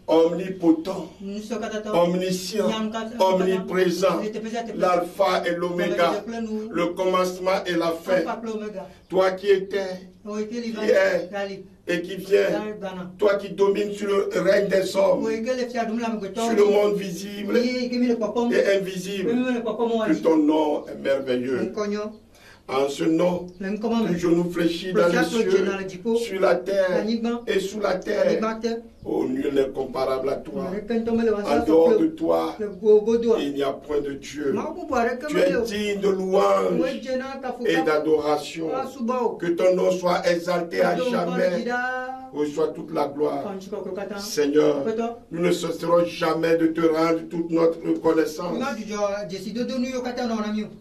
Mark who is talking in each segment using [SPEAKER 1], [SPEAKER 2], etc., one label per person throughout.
[SPEAKER 1] omnipotent, omniscient, omniprésent, l'alpha et l'oméga, le commencement et la fin. Toi qui étais, qui est et qui vient, toi qui domines sur le règne des hommes, sur le monde visible et invisible, que ton nom est merveilleux. En ce nom, tout genou fléchit dans les cieux, sur la terre et sous la terre. Oh, nul n'est comparable à toi. En dehors de toi, il n'y a point de Dieu. Tu es digne de louange et d'adoration. Que ton nom soit exalté à jamais. Reçois toute la gloire. Seigneur, nous ne cesserons jamais de te rendre toute notre reconnaissance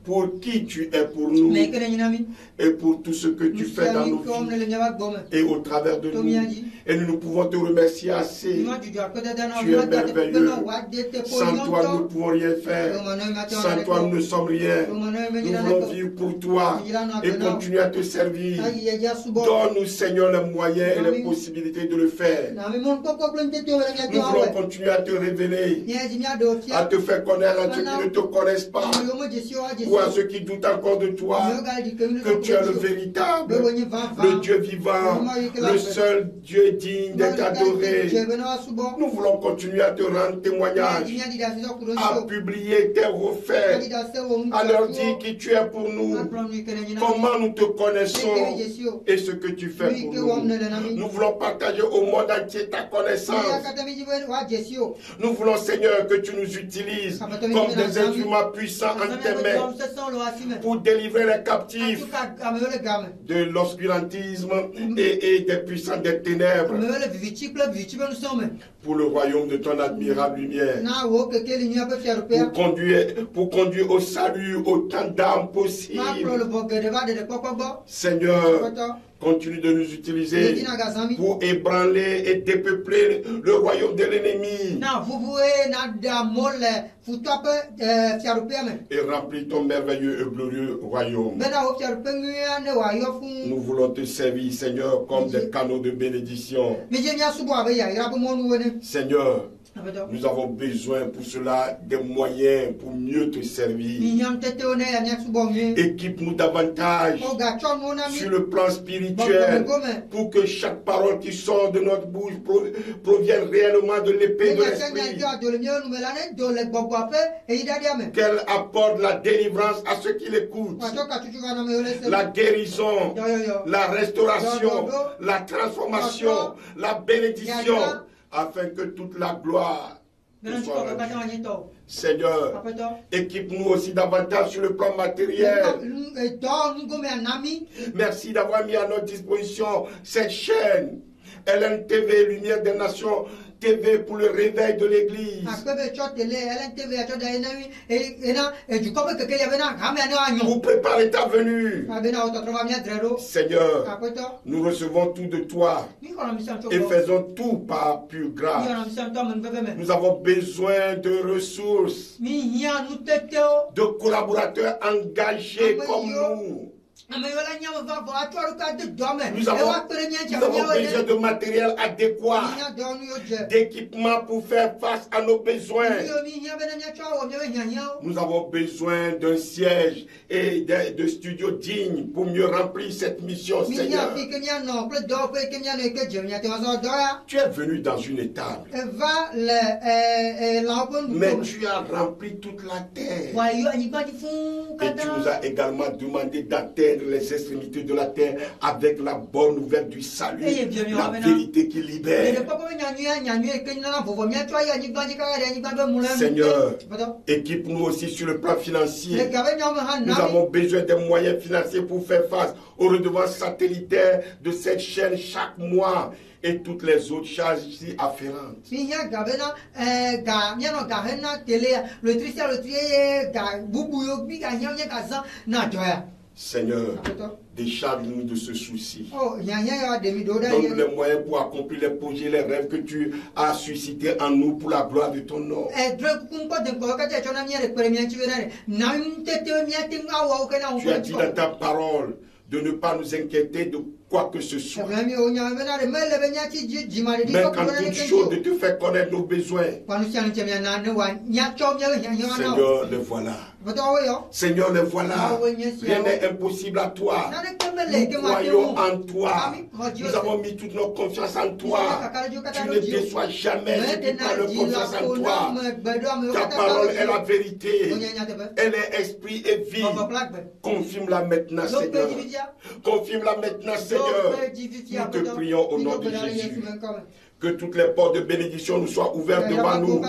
[SPEAKER 1] pour qui tu es pour nous et pour tout ce que tu fais dans nos vies et au travers de nous. Et nous ne pouvons te remercier assez. Tu es merveilleux. Sans toi, nous ne pouvons rien faire. Sans toi, nous ne sommes rien. Nous voulons vivre pour toi et continuer à te servir. Donne-nous, Seigneur, les moyens et les possibilités de le faire. Nous voulons continuer à te révéler, à te faire connaître à ceux qui ne te connaissent pas ou à ceux qui doutent encore de toi, que tu es le véritable, le Dieu vivant, le seul Dieu digne d'être adoré. Nous voulons continuer à te rendre témoignage, à publier tes refaits, à leur dire qui tu es pour nous, comment nous te connaissons et ce que tu fais pour nous. Nous voulons partager au monde entier ta connaissance. Nous voulons, Seigneur, que tu nous utilises comme des instruments puissants en tes mains pour délivrer les captifs de l'obscurantisme et des puissants des ténèbres, pour le royaume de ton admirable lumière, pour conduire au salut autant d'âmes possibles. Seigneur, continue de nous utiliser pour ébranler et dépeupler le royaume de l'ennemi. Et remplis ton merveilleux et glorieux royaume. Nous voulons te servir, Seigneur, comme des canaux de bénédiction. Seigneur, nous avons besoin pour cela des moyens pour mieux te servir. Équipe-nous davantage sur le plan spirituel pour que chaque parole qui sort de notre bouche provienne réellement de l'épée de l'esprit. Qu'elle apporte la délivrance à ceux qui l'écoutent, la guérison, la restauration, la transformation, la bénédiction, afin que toute la gloire soit rendue. Seigneur, équipe-nous aussi davantage sur le plan matériel. Merci d'avoir mis à notre disposition cette chaîne LNTV, Lumière des Nations TV, pour le réveil de l'Église. Pour préparer ta venue. Seigneur, nous recevons tout de toi et faisons tout par pure grâce. Nous avons besoin de ressources, de collaborateurs engagés comme nous. Nous avons besoin de matériel adéquat, d'équipement pour faire face à nos besoins. Nous avons besoin d'un siège et de studios dignes pour mieux remplir cette mission, Seigneur. Tu es venu dans une étable, mais tu as rempli toute la terre. Et tu nous as également demandé d'atteindre les extrémités de la terre avec la bonne nouvelle du salut, la vérité qui libère. Seigneur, équipe-nous aussi sur le plan financier. Nous avons besoin des moyens financiers pour faire face aux redevances satellitaires de cette chaîne chaque mois et toutes les autres charges ici afférentes. Seigneur, décharge-nous de ce souci. Donne-nous les moyens pour accomplir les projets, les rêves que tu as suscités en nous pour la gloire de ton nom. Tu as dit dans ta parole de ne pas nous inquiéter de quoi que ce soit. Mais quand toute chose de te faire connaître nos besoins. Seigneur, le voilà. Seigneur, le voilà. Rien n'est impossible à toi. Nous croyons en toi. Nous avons mis toute notre confiance en toi. Tu ne déçois jamais si tu prends notre confiance en toi. Ta parole est la vérité. Elle est esprit et vie. Confirme-la maintenant, Seigneur. Confirme-la maintenant, Seigneur. Nous te prions au nom de Jésus. Que toutes les portes de bénédiction nous soient ouvertes devant nous.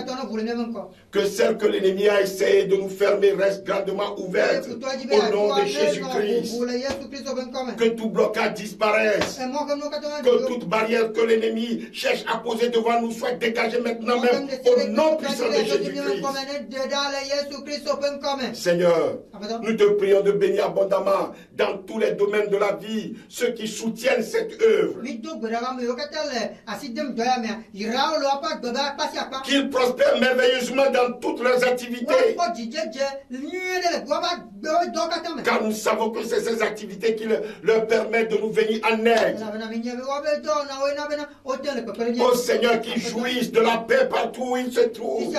[SPEAKER 1] Que celles que l'ennemi a essayé de nous fermer restent grandement ouvertes au nom de Jésus-Christ. Que tout blocage disparaisse. Que toute barrière que l'ennemi cherche à poser devant nous soit dégagée maintenant même au nom puissant de Jésus-Christ. Seigneur, nous te prions de bénir abondamment dans tous les domaines de la vie ceux qui soutiennent cette œuvre. Qu'ils prospèrent merveilleusement dans toutes leurs activités. Car nous savons que c'est ces activités qui leur permettent de nous venir en aide. Ô Seigneur, qu'ils jouissent de la paix partout où ils se trouvent.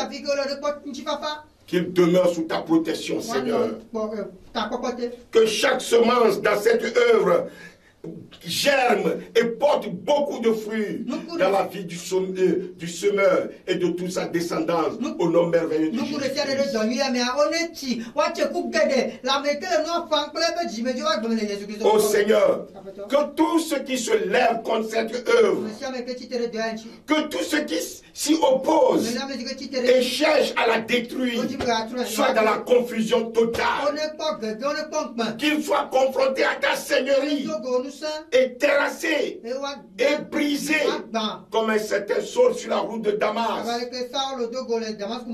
[SPEAKER 1] Qu'ils demeurent sous ta protection, Seigneur. Que chaque semence dans cette œuvre germe et porte beaucoup de fruits dans la vie du semeur et de toute sa descendance au nom merveilleux de Jésus. Oh Seigneur, que tous ceux qui se lèvent contre cette œuvre, que tous ceux qui s'y opposent et cherchent à la détruire soient dans la confusion totale, qu'ils soient confrontés à ta seigneurie et terrassé et brisé comme un certain Saul sur la route de Damas,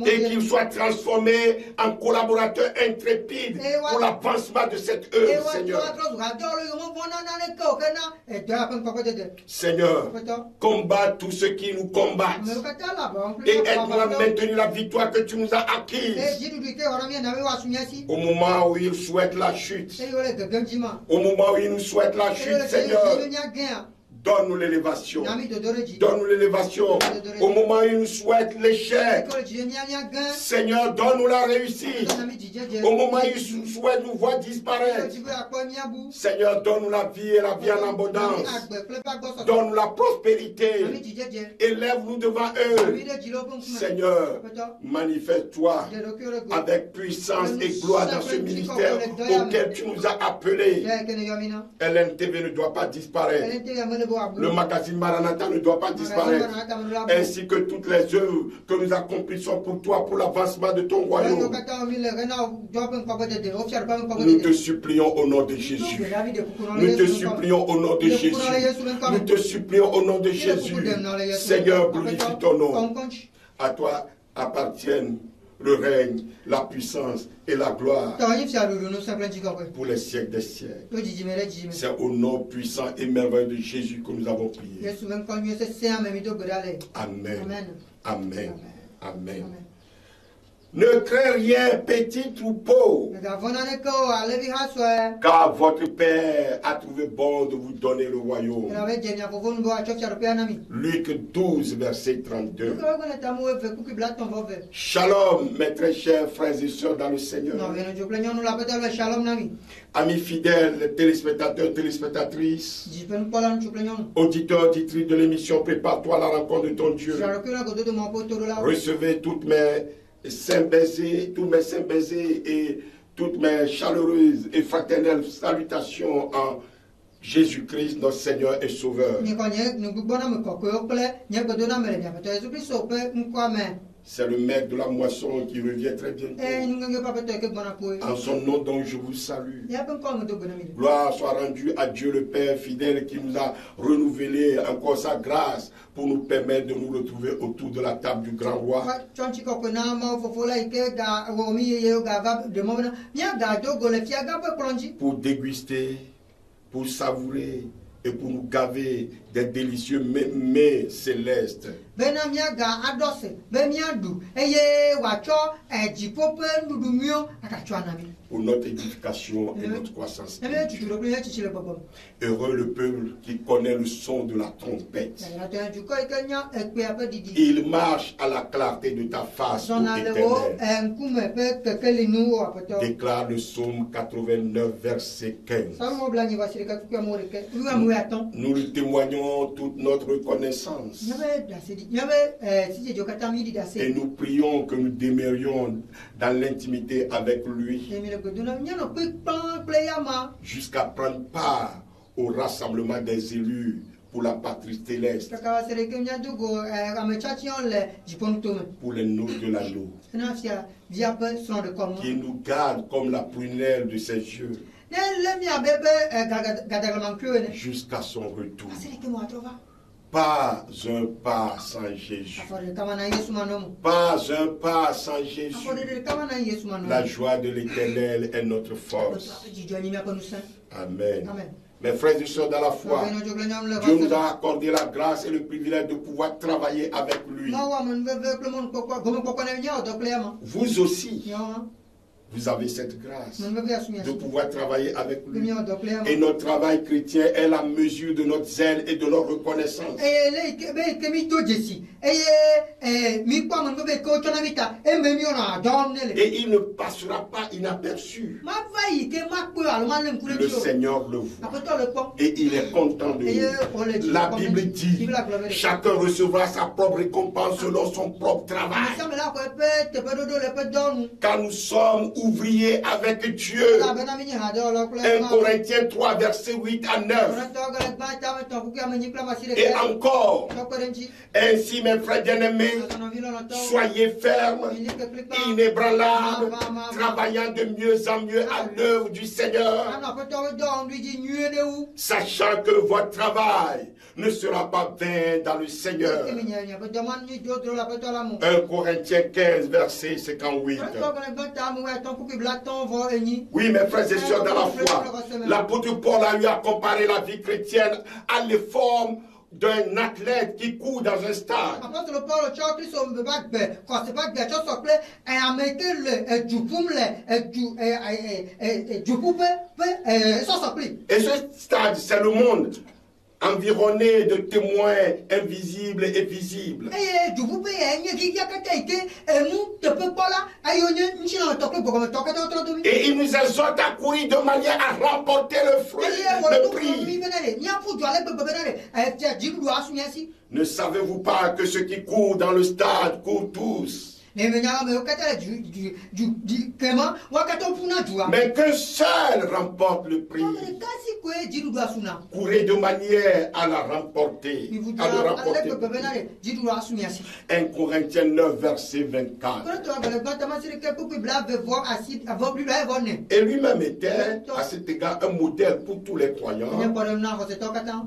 [SPEAKER 1] et qu'il soit transformé en collaborateur intrépide pour l'avancement de cette œuvre, Seigneur. Seigneur, combat tous ceux qui nous combattent et aide-nous à maintenir la victoire que tu nous as acquise. Au moment où ils souhaitent la chute, au moment où ils nous souhaitent la chute, Seigneur, donne-nous l'élévation. Donne-nous l'élévation. Au moment où ils nous souhaitent l'échec, Seigneur, donne-nous la réussite. Au moment où ils nous souhaitent nous voir disparaître, Seigneur, donne-nous la vie et la vie en abondance. Donne-nous la prospérité. Élève-nous devant eux. Seigneur, manifeste-toi avec puissance et gloire dans ce ministère auquel tu nous as appelés. LNTV ne doit pas disparaître. Le magazine Maranatha ne doit pas disparaître, ainsi que toutes les œuvres que nous accomplissons pour toi, pour l'avancement de ton royaume. Nous te supplions au nom de Jésus. Nous te supplions au nom de Jésus. Nous te supplions au nom de Jésus. Seigneur, glorifie ton nom. À toi appartiennent le règne, la puissance et la gloire pour les siècles des siècles. C'est au nom puissant et merveilleux de Jésus que nous avons prié. Amen. Amen. Amen. Ne crains rien, petit troupeau, car votre Père a trouvé bon de vous donner le royaume. Luc 12, verset 32. Shalom, mes très chers frères et sœurs dans le Seigneur. Amis fidèles, téléspectateurs, téléspectatrices, auditeurs, auditrices de l'émission Prépare-toi à la rencontre de ton Dieu. Recevez toutes mes saints baisers, tous mes saints baisers et toutes mes chaleureuses et fraternelles salutations en Jésus-Christ, notre Seigneur et Sauveur. C'est le maître de la moisson qui revient très bientôt. En son nom, donc, je vous salue. Gloire soit rendue à Dieu le Père fidèle qui nous a renouvelé encore sa grâce pour nous permettre de nous retrouver autour de la table du grand roi. Pour déguster, pour savourer et pour nous gaver des délicieux mets célestes. pour notre édification et notre croissance. Heureux le peuple qui connaît le son de la trompette. Il marche à la clarté de ta face, ô Éternel. Déclare le psaume 89, verset 15. Nous lui témoignons toute notre reconnaissance. Et nous prions que nous demeurions dans l'intimité avec lui jusqu'à prendre part au rassemblement des élus pour la patrie céleste, pour les noces de l'agneau, qui nous garde comme la prunelle de ses yeux jusqu'à son retour. Pas un pas sans Jésus. Pas un pas sans Jésus. La joie de l'Éternel est notre force. Amen. Mes frères et sœurs dans la foi, Dieu nous a accordé la grâce et le privilège de pouvoir travailler avec lui. Vous aussi, vous avez cette grâce de pouvoir travailler avec lui. Et notre travail chrétien est la mesure de notre zèle et de notre reconnaissance. Et il ne passera pas inaperçu. Le Seigneur le voit. Et il est content de nous. La Bible dit, chacun recevra sa propre récompense selon son propre travail. Car nous sommes ouvriers avec Dieu. 1 Corinthiens 3, verset 8 à 9. Et encore, ainsi mes frères bien-aimés, soyez fermes, inébranlables, travaillant de mieux en mieux à l'œuvre du Seigneur, sachant que votre travail ne sera pas vain dans le Seigneur. 1 Corinthiens 15, verset 58. Oui, mes frères et sœurs dans la foi, l'apôtre Paul a eu à comparer la vie chrétienne à l'effort d'un athlète qui court dans un stade. Et ce stade, c'est le monde, environné de témoins invisibles et visibles. Et il nous exhorte à courir de manière à remporter le prix. Ne savez-vous pas que ceux qui courent dans le stade courent tous? Mais qu'un seul remporte le prix. Courez de manière à la remporter. 1 Corinthiens 9, verset 24. Et lui-même était à cet égard un modèle pour tous les croyants,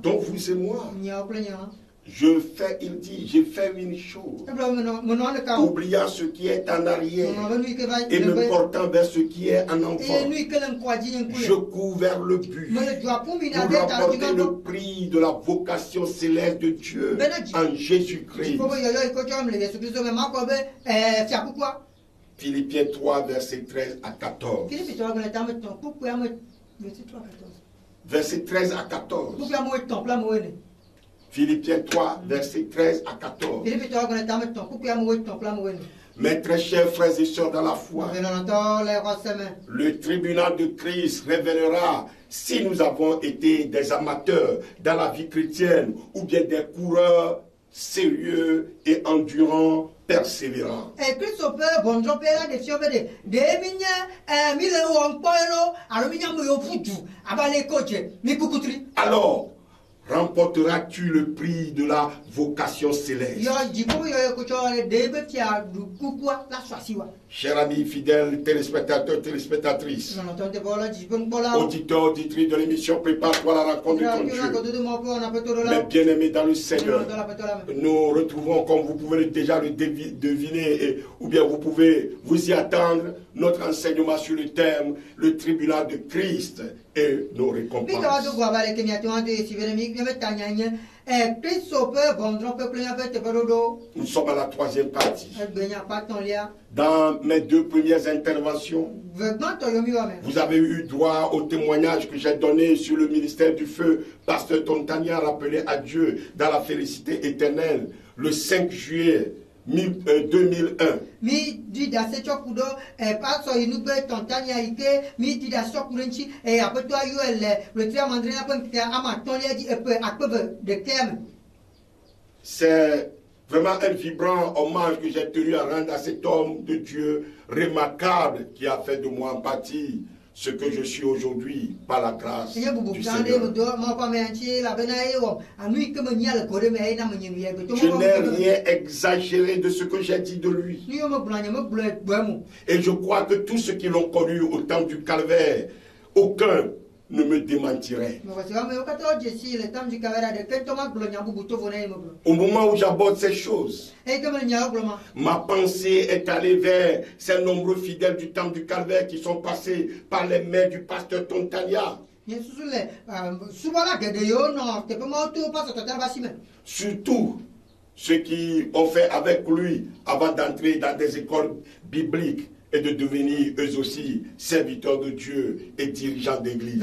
[SPEAKER 1] dont vous et moi. Il dit, j'ai fait une chose, oubliant ce qui est en arrière et me portant vers ce qui est en avant. Je cours vers le but pour remporter le prix de la vocation céleste de Dieu en Jésus-Christ. Philippiens 3, verset 13 à 14. Verset 13 à 14. Philippiens 3, verset 13 à 14. Mes très chers frères et sœurs dans la foi, le tribunal de Christ révélera si nous avons été des amateurs dans la vie chrétienne ou bien des coureurs sérieux et endurants, persévérants. Alors, remporteras-tu le prix de la vocation céleste? Chers amis fidèles, téléspectateurs, téléspectatrices, auditeurs, auditrices de l'émission Prépare-toi à la rencontre de ton Dieu. Mais bien-aimés dans le Seigneur, nous retrouvons, comme vous pouvez déjà le deviner, ou bien vous pouvez vous y attendre, notre enseignement sur le thème, le tribunal de Christ et nos récompenses. Nous sommes à la troisième partie. Dans mes deux premières interventions, vous avez eu droit au témoignage que j'ai donné sur le ministère du feu. Pasteur Tontania rappelé à Dieu dans la félicité éternelle le 5 juillet 2001. C'est vraiment un vibrant hommage que j'ai tenu à rendre à cet homme de Dieu remarquable qui a fait de moi en partie ce que je suis aujourd'hui par la grâce du Seigneur. Je n'ai rien exagéré de ce que j'ai dit de lui. Et je crois que tous ceux qui l'ont connu au temps du calvaire, aucun ne me démentirait. Au moment où j'aborde ces choses, ma pensée est allée vers ces nombreux fidèles du temps du calvaire qui sont passés par les mains du pasteur Tontania. Surtout ceux qui ont fait avec lui avant d'entrer dans des écoles bibliques et de devenir eux aussi serviteurs de Dieu et dirigeants d'église.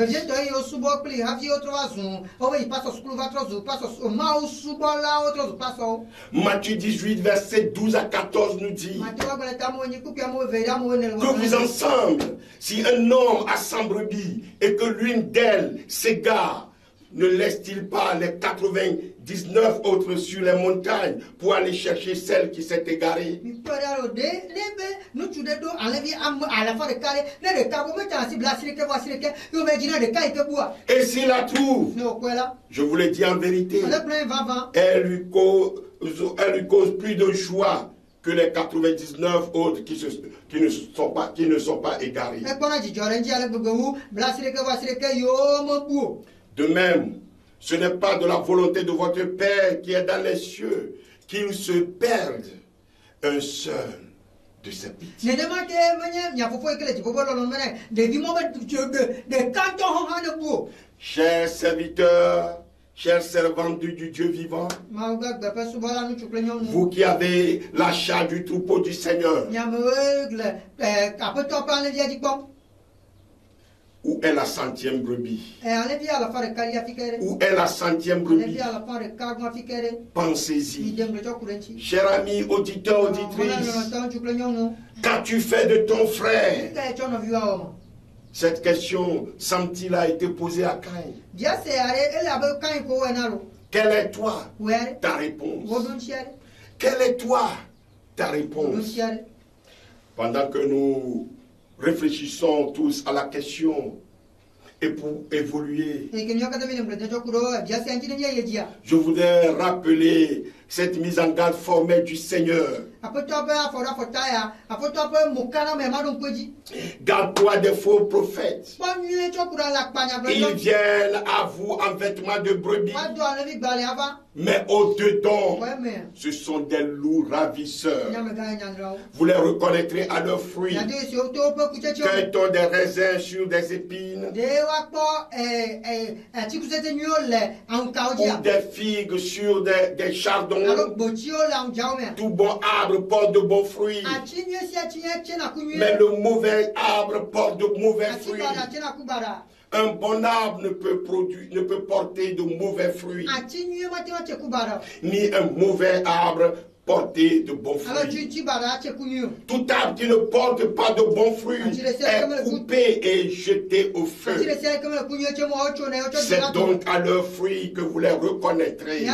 [SPEAKER 1] Matthieu 18, verset 12 à 14 nous dit que vous ensemble, si un homme a 100 brebis et que l'une d'elles s'égare, ne laisse-t-il pas les 99 autres sur les montagnes pour aller chercher celle qui s'est égarée? Et s'il la trouve, je vous le dis en vérité, elle lui cause plus de joie que les 99 autres qui ne sont pas égarés. De même, ce n'est pas de la volonté de votre Père qui est dans les cieux qu'il se perde un seul de ses petits. Chers serviteurs, chers servantes du Dieu vivant, vous qui avez la charge du troupeau du Seigneur, où est la 100e brebis? Où est la 100e brebis? Pensez-y. Cher ami, auditeur, auditrice, qu'as-tu fait de ton frère? Cette question, semble-t-il, a été posée à Caïn. Quelle est toi ta réponse? Quelle est toi ta réponse? Pendant que nous réfléchissons tous à la question et pour évoluer, je voudrais rappeler cette mise en garde formelle du Seigneur. Garde-toi des faux prophètes. Ils viennent à vous en vêtements de brebis, mais au-dedans, ce sont des loups ravisseurs. Vous les reconnaîtrez à leurs fruits. Quand ont des raisins sur des épines, ou des figues sur des chardons. Tout bon arbre porte de bons fruits, mais le mauvais arbre porte de mauvais fruits. Un bon arbre ne peut porter de mauvais fruits, ni un mauvais arbre porter de bons fruits. Tout arbre qui ne porte pas de bons fruits est coupé et jeté au feu. C'est donc à leurs fruits que vous les reconnaîtrez.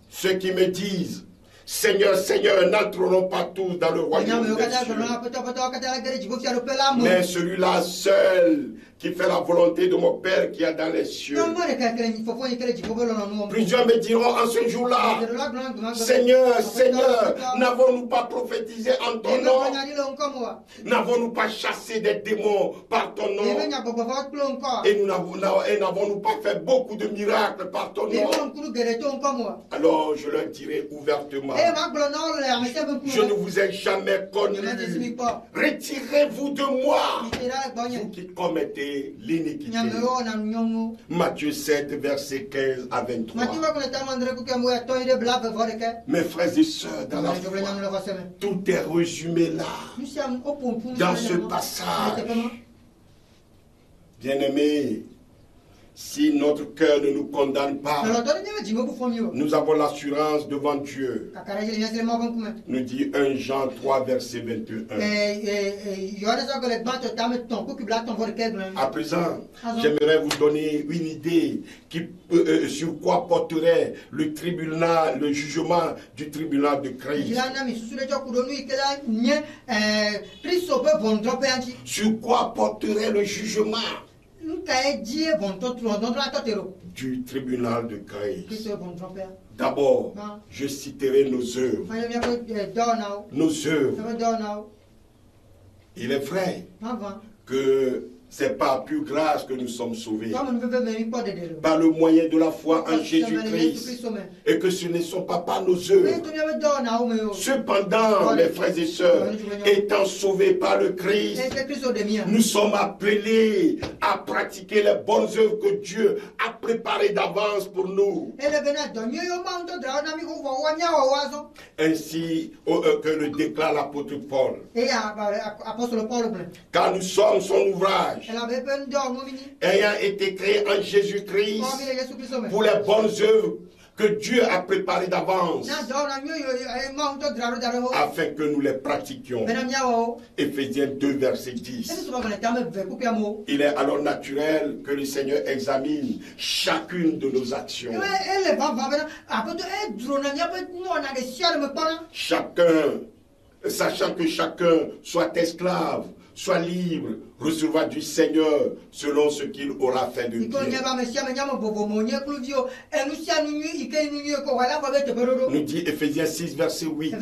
[SPEAKER 1] Ceux qui me disent Seigneur, Seigneur, n'entreront pas tous dans le royaume des cieux, mais celui-là seul qui fait la volonté de mon Père qui est dans les cieux. Plusieurs me diront en ce jour-là, Seigneur, Seigneur, n'avons-nous pas prophétisé en ton nom? N'avons-nous pas chassé des démons par ton nom? Et n'avons-nous pas fait beaucoup de miracles par ton nom? Alors je leur dirai ouvertement, jugement. Je ne vous ai jamais connu. Retirez-vous de moi, vous qui commettez l'iniquité. Matthieu 7, verset 15 à 23. Mes frères et sœurs, dans la foi, tout est résumé là, dans ce passage. Bien-aimés, si notre cœur ne nous condamne pas, nous avons l'assurance devant Dieu. Nous dit 1 Jean 3, verset 21. À présent, j'aimerais vous donner une idée sur quoi porterait le tribunal, le jugement du tribunal de Christ. Sur quoi porterait le jugement du tribunal de Christ. D'abord, je citerai nos œuvres. Nos œuvres. Il est vrai que c'est par pure grâce que nous sommes sauvés, par le moyen de la foi en Jésus-Christ, et que ce ne sont pas par nos œuvres. Cependant, mes frères et sœurs, étant sauvés par le Christ, nous sommes appelés à pratiquer les bonnes œuvres que Dieu a préparées d'avance pour nous. Ainsi que le déclare l'apôtre Paul. Car nous sommes son ouvrage, ayant été créé en Jésus-Christ pour les bonnes œuvres que Dieu a préparées d'avance afin que nous les pratiquions. Éphésiens 2, verset 10. Il est alors naturel que le Seigneur examine chacune de nos actions. Sachant que chacun soit esclave, soit libre, recevra du Seigneur selon ce qu'il aura fait de bien. Nous dit Éphésiens 6, verset 8.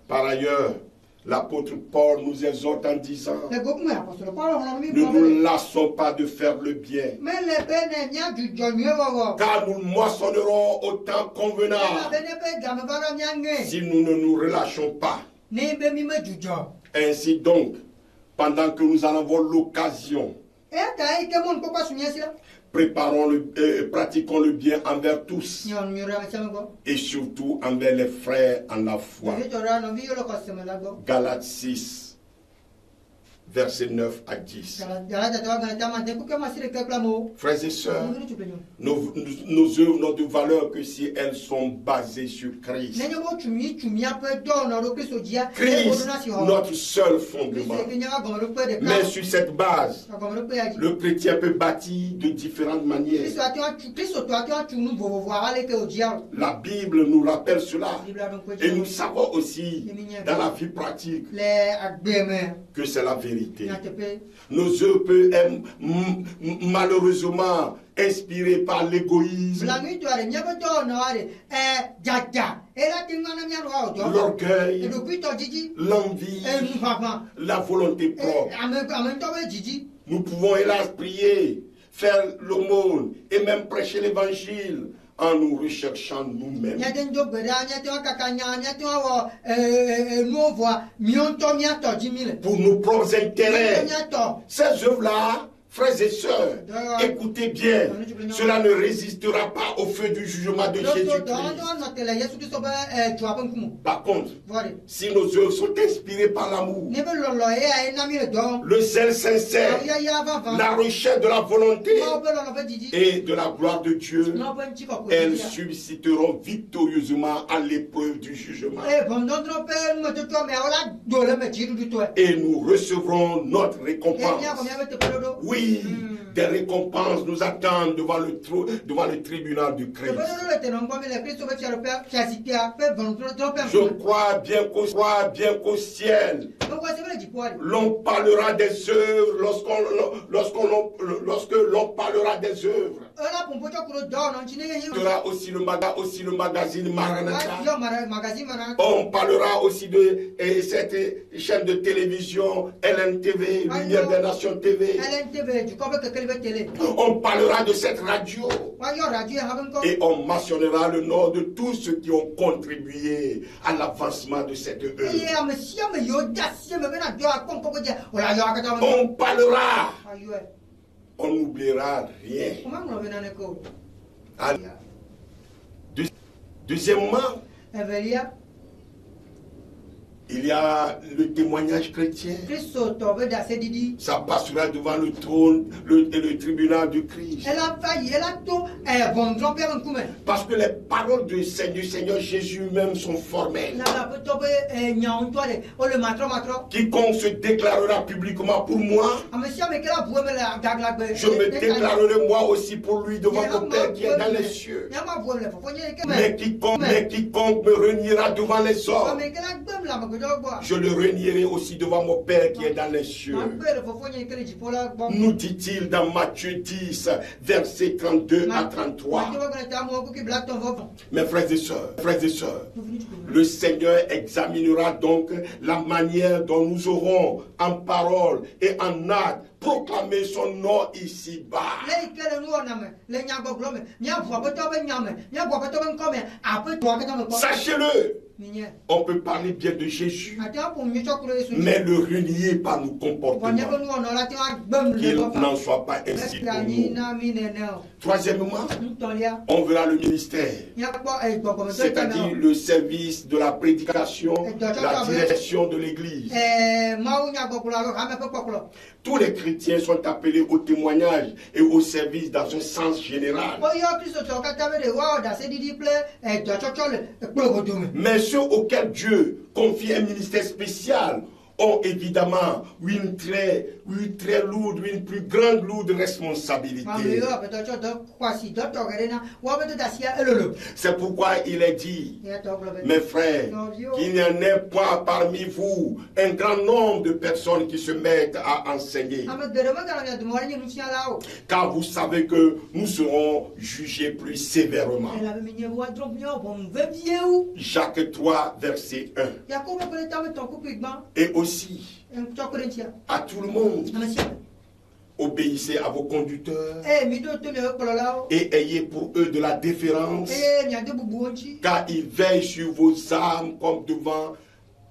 [SPEAKER 1] Par ailleurs, l'apôtre Paul nous exhorte en disant: ne nous lassons pas de faire le bien, car nous moissonnerons au temps convenable si nous ne nous relâchons pas. Ainsi donc, pendant que nous en avons l'occasion, pratiquons le bien envers tous et surtout envers les frères en la foi. Galates 6, versets 9 à 10. Frères et sœurs, nos œuvres n'ont de valeur que si elles sont basées sur Christ. Christ, notre seul fondement. Mais sur cette base, le chrétien peut bâtir de différentes manières. La Bible nous rappelle cela. Et nous savons aussi, dans la vie pratique, que c'est la vérité. Nos œuvres peuvent être malheureusement inspirées par l'égoïsme, l'orgueil, l'envie, la volonté propre. Nous pouvons hélas prier, faire l'aumône et même prêcher l'évangile en nous recherchant nous-mêmes. Pour nos propres intérêts. Ces œuvres-là, frères et sœurs, écoutez bien, cela ne résistera pas au feu du jugement de Jésus-Christ. Par contre, si nos œuvres sont inspirées par l'amour, le zèle sincère, la recherche de la volonté et de la gloire de Dieu, elles subsisteront victorieusement à l'épreuve du jugement. Et nous recevrons notre récompense. Oui, des récompenses nous attendent devant le tribunal du Christ. Je crois bien qu'au ciel, l'on parlera des œuvres lorsque l'on parlera des œuvres. Il y aura aussi le magazine Maranatha. On parlera aussi de cette chaîne de télévision LNTV, Lumière des Nations TV. On parlera de cette radio. Et on mentionnera le nom de tous ceux qui ont contribué à l'avancement de cette œuvre. On parlera. On n'oubliera rien. Deuxièmement, il y a le témoignage chrétien. Ça passera devant le trône et le tribunal du Christ. Parce que les paroles du Seigneur Jésus même sont formelles. Quiconque se déclarera publiquement pour moi, je me déclarerai moi aussi pour lui devant mon Père qui est dans les cieux. Mais quiconque me reniera devant les hommes, je le renierai aussi devant mon Père qui est dans les cieux. Nous dit-il dans Matthieu 10, versets 32 à 33. Mes frères et sœurs, le Seigneur examinera donc la manière dont nous aurons en parole et en acte proclamer son nom ici-bas. Sachez-le. On peut parler bien de Jésus, mais le renier par nos comportements. Qu'il n'en soit pas ainsi pour nous. Troisièmement, on verra le ministère, c'est-à-dire le service de la prédication, la direction de l'Église. Tous les chrétiens sont appelés au témoignage et au service dans un sens général. Mais ceux auxquels Dieu confie un ministère spécial ont évidemment une très lourde, une plus grande lourde responsabilité. C'est pourquoi il est dit, mes frères, qu'il n'y en ait pas parmi vous un grand nombre de personnes qui se mettent à enseigner. Car vous savez que nous serons jugés plus sévèrement. Jacques 3, verset 1. Et aussi, à tout le monde, obéissez à vos conducteurs et ayez pour eux de la déférence, car ils veillent sur vos âmes comme devant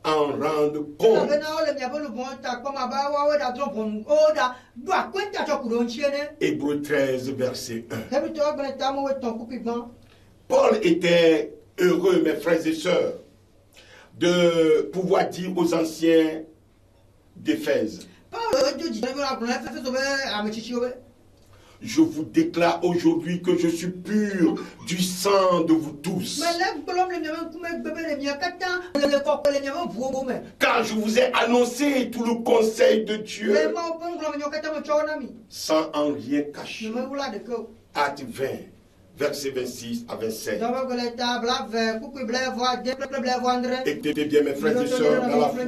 [SPEAKER 1] en rendre compte. Hébreux 13, verset 1. Paul était heureux, mes frères et sœurs, de pouvoir dire aux anciens d'Éphèse: je vous déclare aujourd'hui que je suis pur du sang de vous tous. Car je vous ai annoncé tout le conseil de Dieu sans en rien cacher. Acte 20. Verset 26 à 27. Écoutez bien, mes frères et sœurs, dans la foi,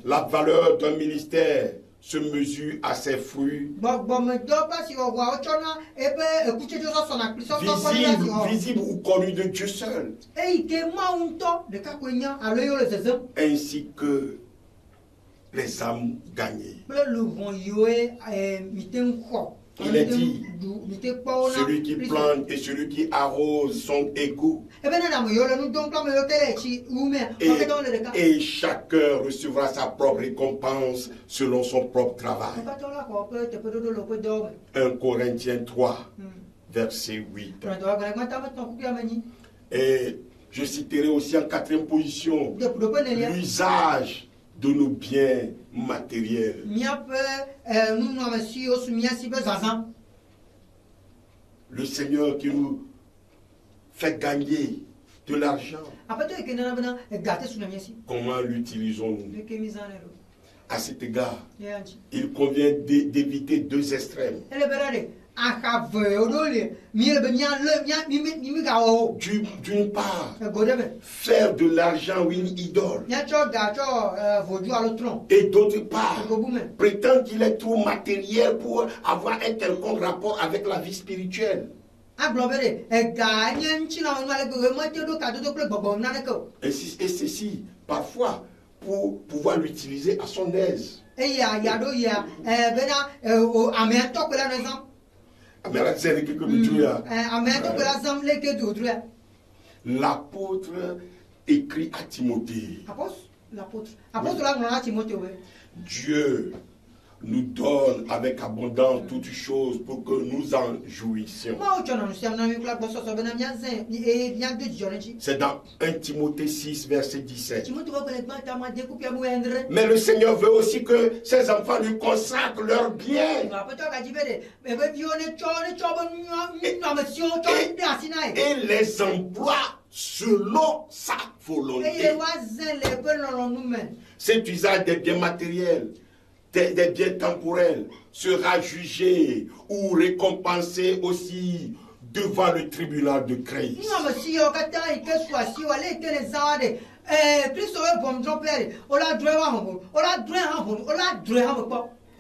[SPEAKER 1] la valeur d'un ministère se mesure à ses fruits. Visible ou connu de Dieu seul. Ainsi que les âmes gagnées. Il est dit, celui qui plante et celui qui arrose sont égaux. Et chacun recevra sa propre récompense selon son propre travail. 1 Corinthiens 3, verset 8. Et je citerai aussi en quatrième position l'usage de nos biens matériels. Le Seigneur qui nous fait gagner de l'argent, comment l'utilisons-nous? À cet égard, il convient d'éviter deux extrêmes. D'une part, faire de l'argent une idole. Et d'autre part, prétendre qu'il est trop matériel pour avoir un quelconque rapport avec la vie spirituelle. Et ceci, parfois, pour pouvoir l'utiliser à son aise. L'apôtre écrit à Timothée. Dieu nous donne avec abondance toutes choses pour que nous en jouissions. C'est dans 1 Timothée 6, verset 17. Mais le Seigneur veut aussi que ses enfants lui consacrent leur bien. Et les emploient selon sa volonté. Cet usage des biens matériels, des biens temporels, sera jugé ou récompensé aussi devant le tribunal de Christ.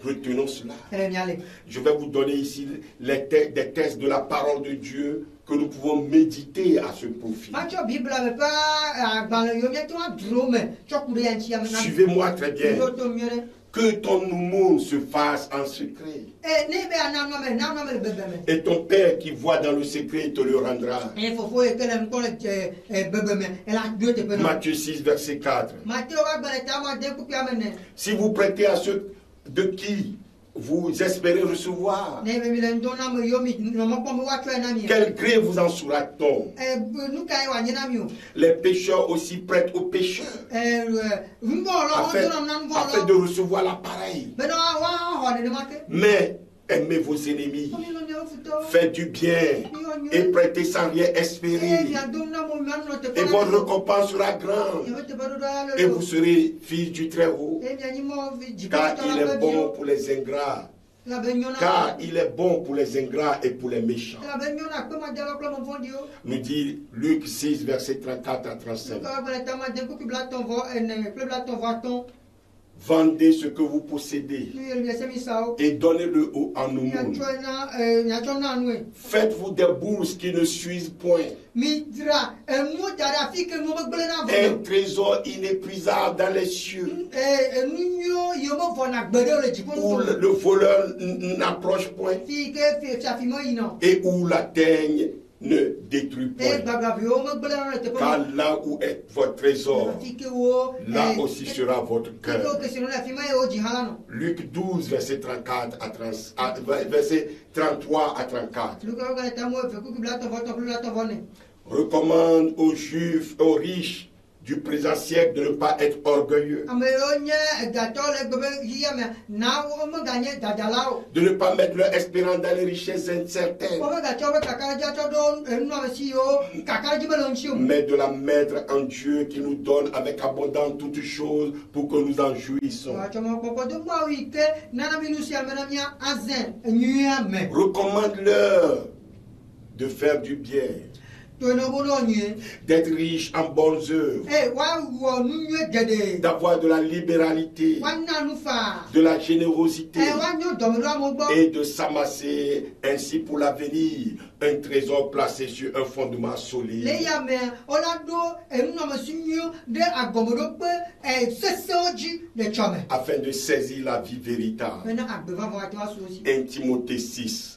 [SPEAKER 1] Retenons cela. Je vais vous donner ici des textes de la parole de Dieu que nous pouvons méditer à ce profit. Suivez-moi très bien. Que ton aumône se fasse en secret. Et ton Père qui voit dans le secret te le rendra. Matthieu 6, verset 4. Si vous prêtez à ceux de qui vous espérez recevoir, quel gré vous en sera-t-on? Les pécheurs aussi prêtent aux pécheurs afin de recevoir l'appareil. Mais aimez vos ennemis, faites du bien et prêtez sans rien espérer. Et votre récompense sera grande. Et vous serez fils du Très-Haut. Car il est bon pour les ingrats. Car il est bon pour les ingrats et pour les méchants. Nous dit Luc 6, verset 34 à 35. Vendez ce que vous possédez et donnez-le en aumône. Faites-vous des bourses qui ne suisent point. Un trésor inépuisable dans les cieux, où le voleur n'approche point et où la teigne ne détruit point. Car là où est votre trésor, là aussi sera votre cœur. Luc 12, verset 33 à 34. Recommande aux Juifs, aux riches du présent siècle de ne pas être orgueilleux, de ne pas mettre leur espérance dans les richesses incertaines, mais de la mettre en Dieu qui nous donne avec abondance toutes choses pour que nous en jouissons. Recommande-leur de faire du bien, d'être riche en bonnes œuvres, d'avoir de la libéralité, de la générosité et de s'amasser ainsi pour l'avenir un trésor placé sur un fondement solide, afin de saisir la vie véritable. 1 Timothée 6,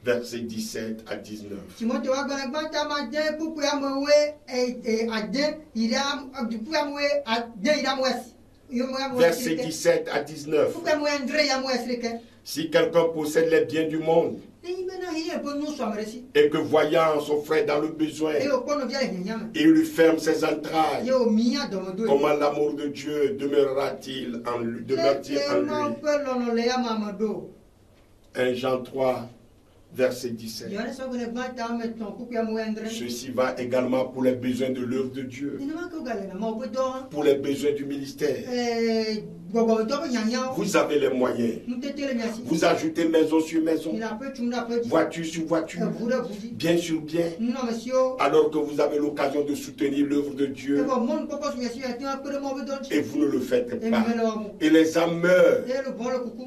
[SPEAKER 1] verset 17 à 19. Verset 17 à 19. Si quelqu'un possède les biens du monde et que voyant son frère dans le besoin, il lui ferme ses entrailles, comment l'amour de Dieu demeurera-t-il en lui? 1 Jean 3, verset 17. Ceci va également pour les besoins de l'œuvre de Dieu, pour les besoins du ministère, Vous avez les moyens. Vous ajoutez maison sur maison, voiture sur voiture, bien sur bien, alors que vous avez l'occasion de soutenir l'œuvre de Dieu. Et vous ne le faites pas. Et les âmes meurent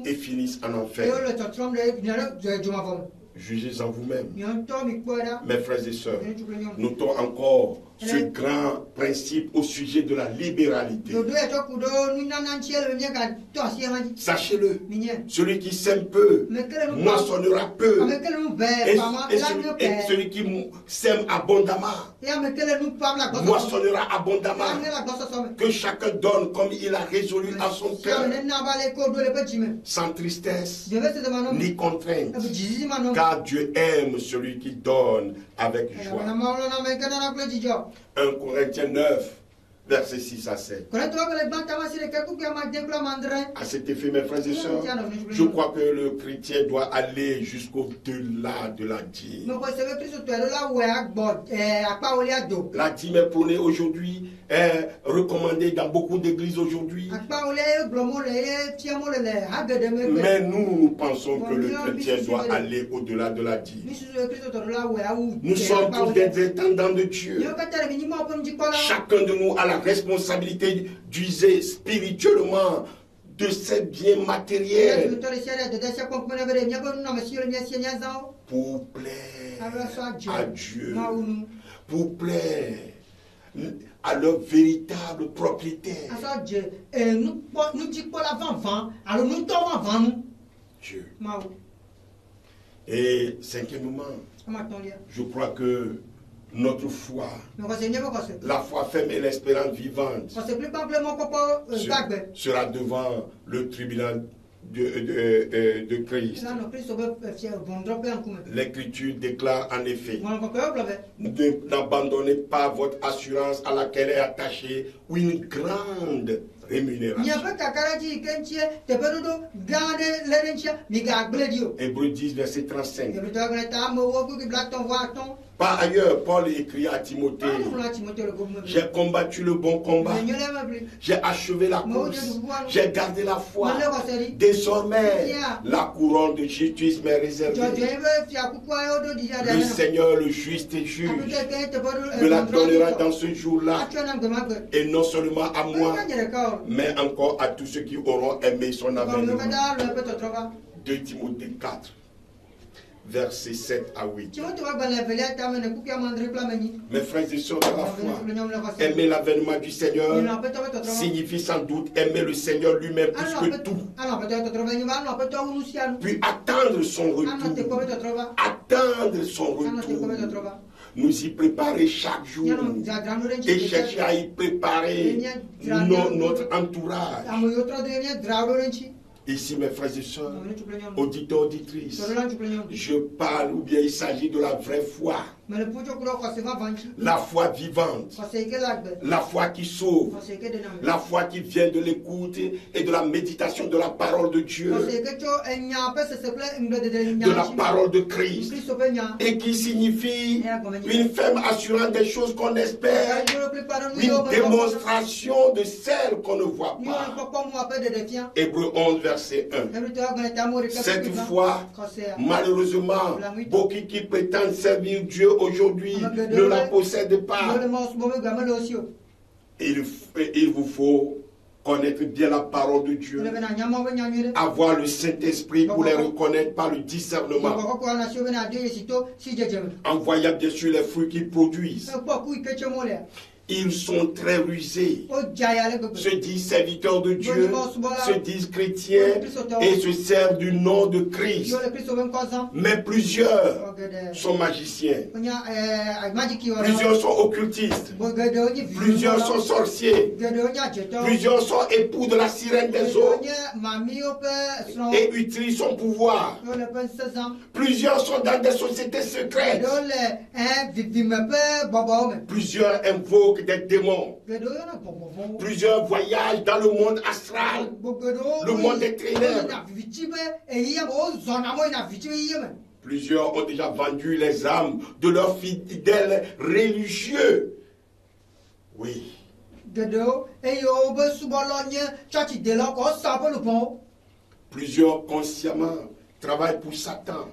[SPEAKER 1] et finissent en enfer. Jugez en vous-même. Mes frères et sœurs, notons encore ce grand principe au sujet de la libéralité. Sachez-le, celui qui sème peu moissonnera peu, et celui qui sème abondamment moissonnera abondamment. Que chacun donne comme il a résolu à son cœur, sans tristesse ni contrainte, car Dieu aime celui qui donne avec joie. 1 Corinthiens 9, versets 6 à 7. À cet effet, mes frères et sœurs, je crois que le chrétien doit aller jusqu'au-delà de la dîme. La dîme est prônée aujourd'hui, est recommandée dans beaucoup d'églises aujourd'hui. Mais nous pensons que le chrétien doit aller au-delà de la dîme. Nous sommes tous des intendants de Dieu. Chacun de nous a la responsabilité d'user spirituellement de ses biens matériels pour plaire à Dieu, pour plaire à leur véritable propriétaire, Dieu. Et cinquièmement, je crois que notre foi, la foi ferme et l'espérance vivante, sera devant le tribunal de Christ. L'Écriture déclare en effet: n'abandonnez pas votre assurance à laquelle est attachée une grande rémunération. Hébreux 10, verset 35. Par ailleurs, Paul écrit à Timothée: j'ai combattu le bon combat, j'ai achevé la course, j'ai gardé la foi. Désormais, la couronne de justice m'est réservée. Le Seigneur, le juste et juge, me la donnera dans ce jour-là, et non seulement à moi, mais encore à tous ceux qui auront aimé son avènement. 2 Timothée 4. Versets 7 à 8. Mes frères et sœurs de la foi, aimer l'avènement du Seigneur signifie sans doute aimer le Seigneur lui-même plus que tout. Puis attendre son retour. Attendre son retour. Nous y préparer chaque jour et chercher à y préparer notre entourage. Ici, mes frères et sœurs, auditeurs, auditrices, je parle, ou bien il s'agit de la vraie foi. La foi vivante, la foi qui sauve, la foi qui vient de l'écoute et de la méditation de la parole de Dieu, de la parole de Christ, et qui signifie une ferme assurance des choses qu'on espère, une démonstration de celles qu'on ne voit pas. Hébreux 11, verset 1. Cette foi, malheureusement, beaucoup qui prétendent servir Dieu aujourd'hui ne la possèdent pas. Il vous faut connaître bien la parole de Dieu, avoir le Saint-Esprit pour les reconnaître par le discernement, en voyant bien sûr les fruits qu'ils produisent. Ils sont très rusés, se disent serviteurs de Dieu, se disent chrétiens et se servent du nom de Christ. Mais plusieurs sont magiciens, plusieurs sont occultistes, plusieurs sont sorciers, plusieurs sont époux de la sirène des eaux et utilisent son pouvoir. Plusieurs sont dans des sociétés secrètes. Plusieurs invoquent des démons. Plusieurs voyagent dans le monde astral, le monde des ténèbres. Plusieurs ont déjà vendu les âmes de leurs fidèles religieux. Oui. Plusieurs consciemment travaillent pour Satan.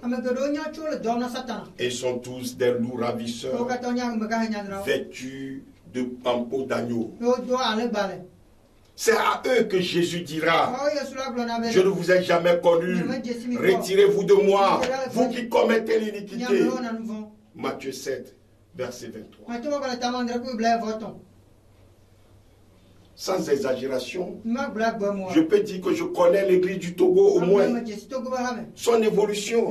[SPEAKER 1] Et sont tous des loups ravisseurs, vêtus en peau d'agneau. C'est à eux que Jésus dira: je ne vous ai jamais connu, retirez-vous de moi, vous qui commettez l'iniquité. Matthieu 7, verset 23. Sans exagération, je peux dire que je connais l'église du Togo au moins, son évolution.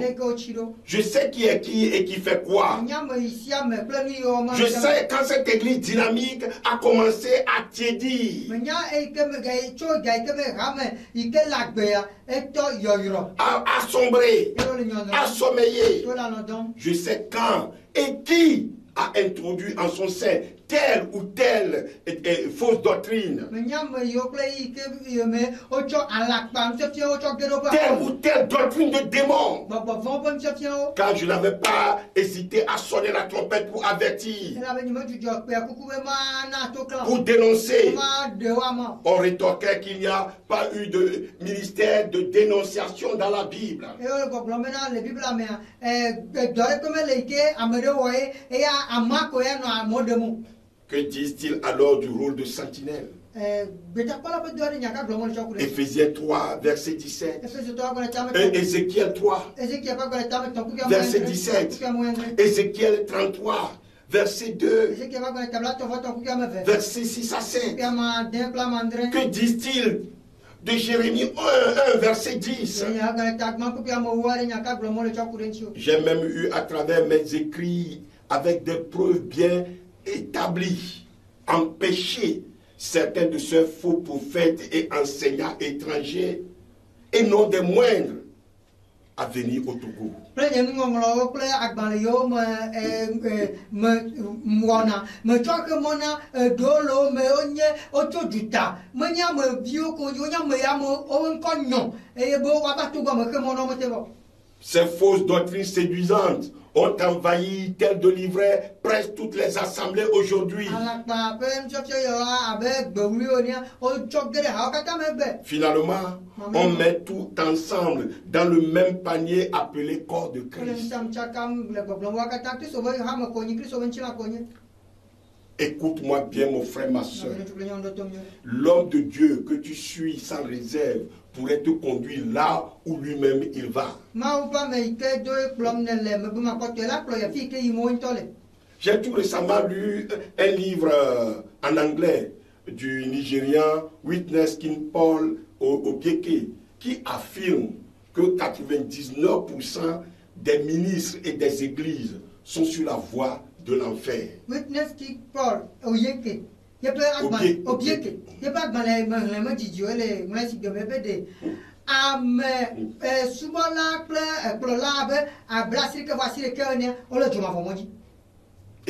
[SPEAKER 1] Je sais qui est qui et qui fait quoi. Je sais quand cette église dynamique a commencé à tiédir, à sombrer, à sommeiller. Je sais quand et qui a introduit en son sein telle ou telle fausse doctrine, telle ou telle doctrine de démon, car je n'avais pas hésité à sonner la trompette pour avertir, pour dénoncer. On rétorquait qu'il n'y a pas eu de ministère de dénonciation dans la Bible. Que disent-ils alors du rôle de sentinelle? Éphésiens 3, verset 17. Et Ézéchiel 3, verset 17. Ézéchiel 33, verset 2. Verset 6 à 7. Que disent-ils de Jérémie 1, verset 10? J'ai même eu à travers mes écrits, avec des preuves bien établies, empêcher certains de ces faux prophètes et enseignants étrangers, et non des moindres, à venir au Togo. Ces fausses doctrines séduisantes ont envahi, tel de livret, presque toutes les assemblées aujourd'hui. Finalement, on met tout ensemble dans le même panier appelé corps de Christ. Écoute-moi bien, mon frère, ma soeur. L'homme de Dieu que tu suis sans réserve pourrait te conduire là où lui-même il va. J'ai tout récemment lu un livre en anglais du Nigérian Witness King Paul Obieke, qui affirme que 99% des ministres et des églises sont sur la voie de l'enfer.
[SPEAKER 2] Witness King Paul Obieke.
[SPEAKER 1] Et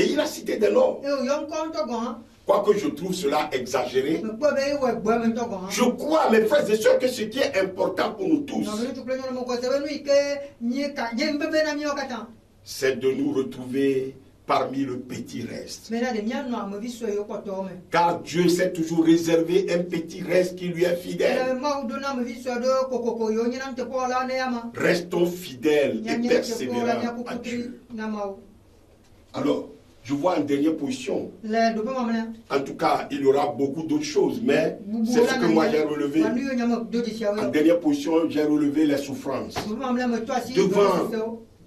[SPEAKER 1] il a cité des noms. Quoique je trouve cela exagéré, je crois, mes frères et sœurs, que ce qui est important pour nous tous, c'est de nous retrouver parmi le petit reste. Car Dieu s'est toujours réservé un petit reste qui lui est fidèle. Restons fidèles et persévérants à Dieu. Alors, je vois en dernière position. En tout cas, il y aura beaucoup d'autres choses, mais c'est ce que moi j'ai relevé. En dernière position, j'ai relevé les souffrances.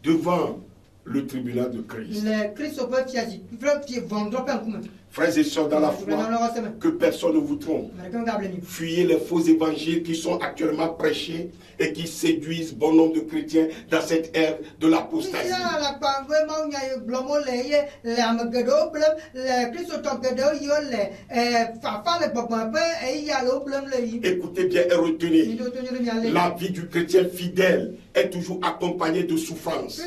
[SPEAKER 1] Devant le tribunal de Christ. Frères et sœurs dans la foi, que personne ne vous trompe. Fuyez les faux évangiles qui sont actuellement prêchés et qui séduisent bon nombre de chrétiens dans cette ère de l'apostasie. Écoutez bien et retenez, la vie du chrétien fidèle est toujours accompagnée de souffrance.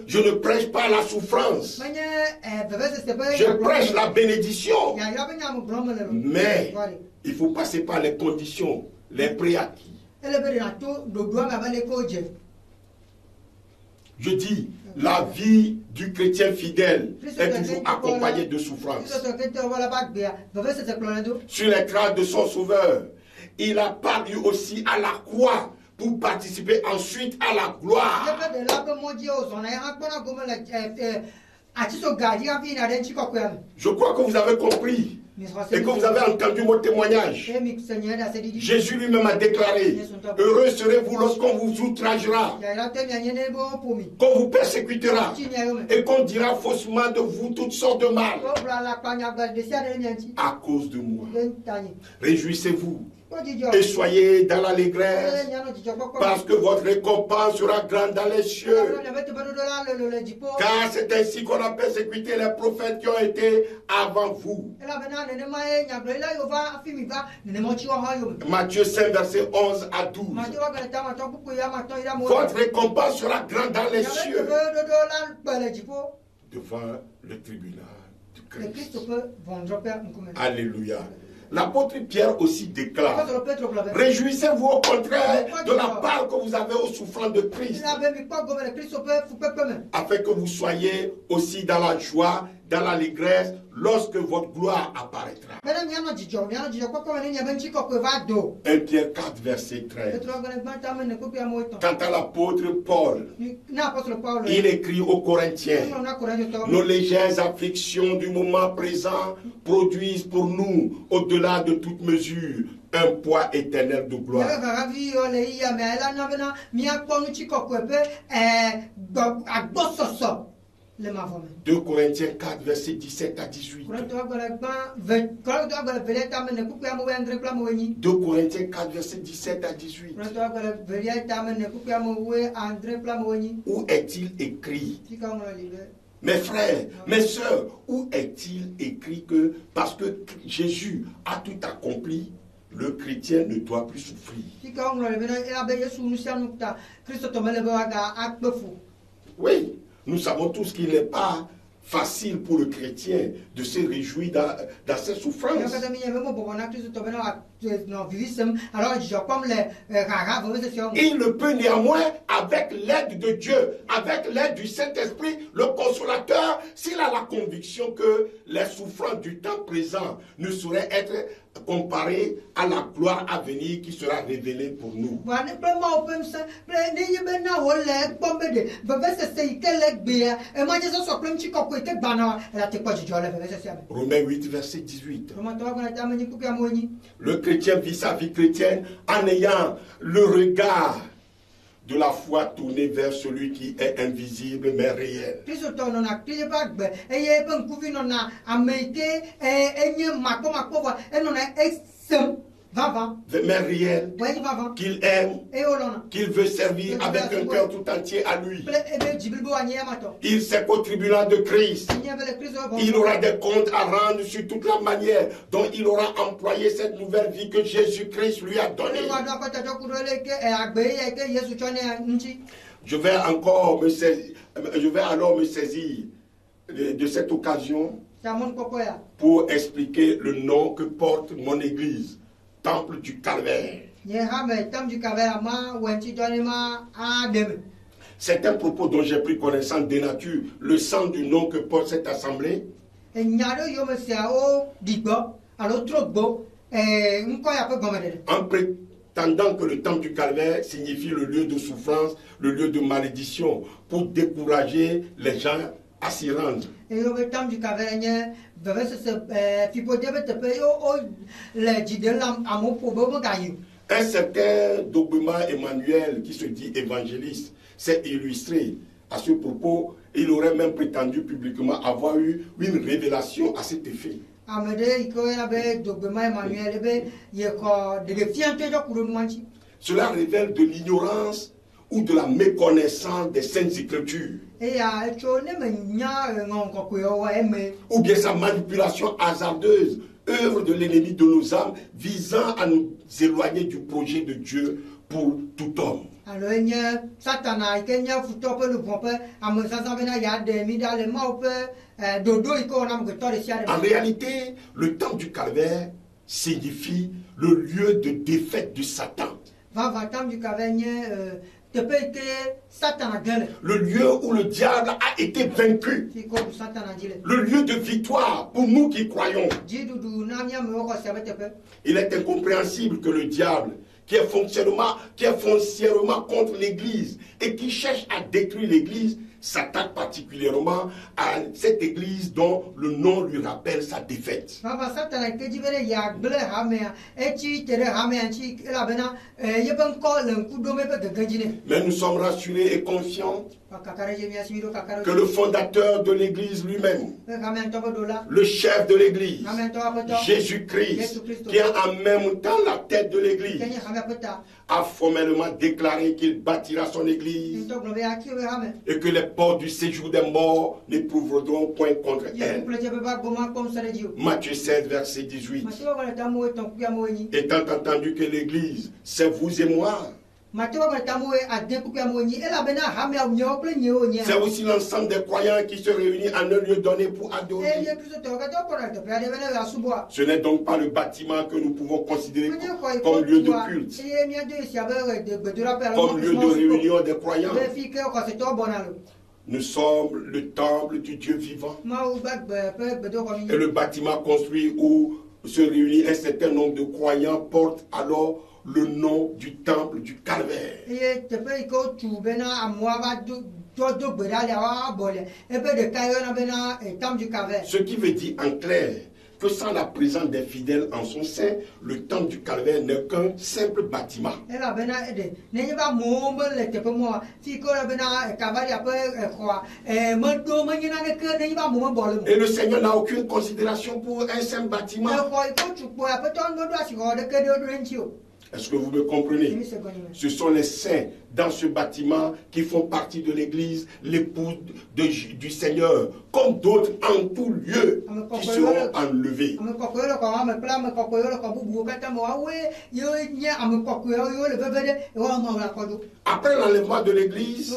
[SPEAKER 1] Je ne prêche pas la souffrance. Je prêche la bénédiction. Mais il faut passer par les conditions, les préacquis. Je dis, la vie du chrétien fidèle est toujours accompagnée de souffrances. Sur les traces de son sauveur, il a paru aussi à la croix pour participer ensuite à la gloire. Je crois que vous avez compris et que vous avez entendu mon témoignage. Jésus lui-même a déclaré: heureux serez-vous lorsqu'on vous outragera, qu'on vous persécutera et qu'on dira faussement de vous toutes sortes de mal à cause de moi. Réjouissez-vous et soyez dans l'allégresse, parce que votre récompense sera grande dans les cieux. Car c'est ainsi qu'on a persécuté les prophètes qui ont été avant vous. Matthieu 5, verset 11 à 12. Votre récompense sera grande dans les cieux, devant le tribunal du Christ. Alléluia. L'apôtre Pierre aussi déclare: réjouissez-vous au contraire de la part que vous avez aux souffrances de Christ, afin que vous soyez aussi dans la joie, dans l'allégresse, lorsque votre gloire apparaîtra. 1 Pierre 4, verset 13. Quant à l'apôtre Paul, il écrit aux Corinthiens: nos légères afflictions du moment présent produisent pour nous, au-delà de toute mesure, un poids éternel de gloire. 2 Corinthiens 4, verset 17 à 18. 2 Corinthiens 4, verset 17 à 18. Où est-il écrit? Mes frères, mes sœurs, où est-il écrit que parce que Jésus a tout accompli, le chrétien ne doit plus souffrir? Oui, nous savons tous qu'il n'est pas facile pour le chrétien de se réjouir dans ses souffrances. Il le peut néanmoins avec l'aide de Dieu, avec l'aide du Saint-Esprit, le consolateur, s'il a la conviction que les souffrances du temps présent ne sauraient être comparées à la gloire à venir qui sera révélée pour nous. Romains 8, verset 18. Le chrétien vit sa vie chrétienne en ayant le regard de la foi tournée vers celui qui est invisible mais réel. Mais réel, qu'il aime, qu'il veut servir avec un cœur tout entier à lui. Il sait qu'au tribunal de Christ, il aura des comptes à rendre sur toute la manière dont il aura employé cette nouvelle vie que Jésus-Christ lui a donnée. Je vais alors me saisir de cette occasion pour expliquer le nom que porte mon église, Temple du Calvaire. C'est un propos dont j'ai pris connaissance des natures, le sens du nom que porte cette assemblée. En prétendant que le temple du Calvaire signifie le lieu de souffrance, le lieu de malédiction, pour décourager les gens à s'y rendre. Un certain Dogma Emmanuel, qui se dit évangéliste, s'est illustré. À ce propos, il aurait même prétendu publiquement avoir eu une révélation à cet effet. Cela révèle de l'ignorance ou de la méconnaissance des Saintes Écritures, ou bien sa manipulation hasardeuse, œuvre de l'ennemi de nos âmes, visant à nous éloigner du projet de Dieu pour tout homme. En réalité, le temple du Calvaire signifie le lieu de défaite de Satan. Le lieu où le diable a été vaincu. Le lieu de victoire pour nous qui croyons. Il est incompréhensible que le diable, qui est foncièrement contre l'Église et qui cherche à détruire l'Église, s'attaque particulièrement à cette église dont le nom lui rappelle sa défaite. Mais nous sommes rassurés et confiants que le fondateur de l'église lui-même, le chef de l'église, Jésus-Christ, qui est en même temps la tête de l'église, a formellement déclaré qu'il bâtira son église et que les portes du séjour des morts n'éprouveront point contre elle. Matthieu 16, verset 18. Étant entendu que l'église, c'est vous et moi, c'est aussi l'ensemble des croyants qui se réunissent en un lieu donné pour adorer. Ce n'est donc pas le bâtiment que nous pouvons considérer comme lieu de culte, comme lieu de réunion des croyants. Nous sommes le temple du Dieu vivant. Et le bâtiment construit où se réunit un certain nombre de croyants porte alors le nom du temple du Calvaire. Ce qui veut dire en clair que sans la présence des fidèles en son sein, le temple du Calvaire n'est qu'un simple bâtiment. Et le Seigneur n'a aucune considération pour un simple bâtiment. Est-ce que vous me comprenez? Ce sont les saints dans ce bâtiment qui font partie de l'église, l'épouse du Seigneur, comme d'autres en tout lieu qui seront enlevés. Après l'enlèvement de l'église,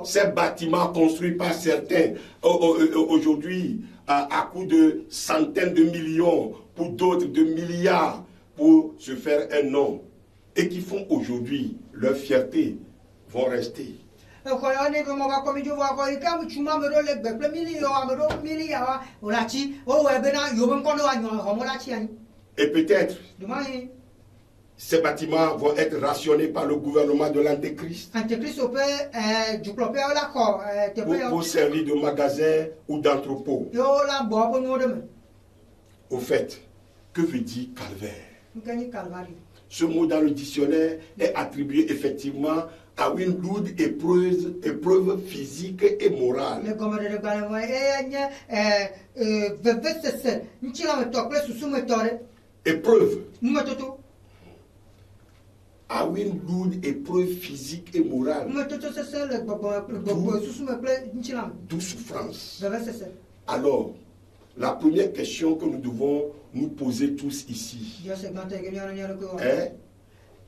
[SPEAKER 1] ces bâtiments construits par certains aujourd'hui à coût de centaines de millions, pour d'autres de milliards, pour se faire un nom, et qui font aujourd'hui leur fierté, vont rester. Et peut-être ces bâtiments vont être rationnés par le gouvernement de l'Antéchrist pour servir de magasin ou d'entrepôt. Au fait, que veut dire calvaire? Ce mot dans le dictionnaire est attribué effectivement à une lourde épreuve physique et morale. Épreuve. À une lourde épreuve physique et morale. D'où souffrance. Alors, la première question que nous devons nous poser tous ici est: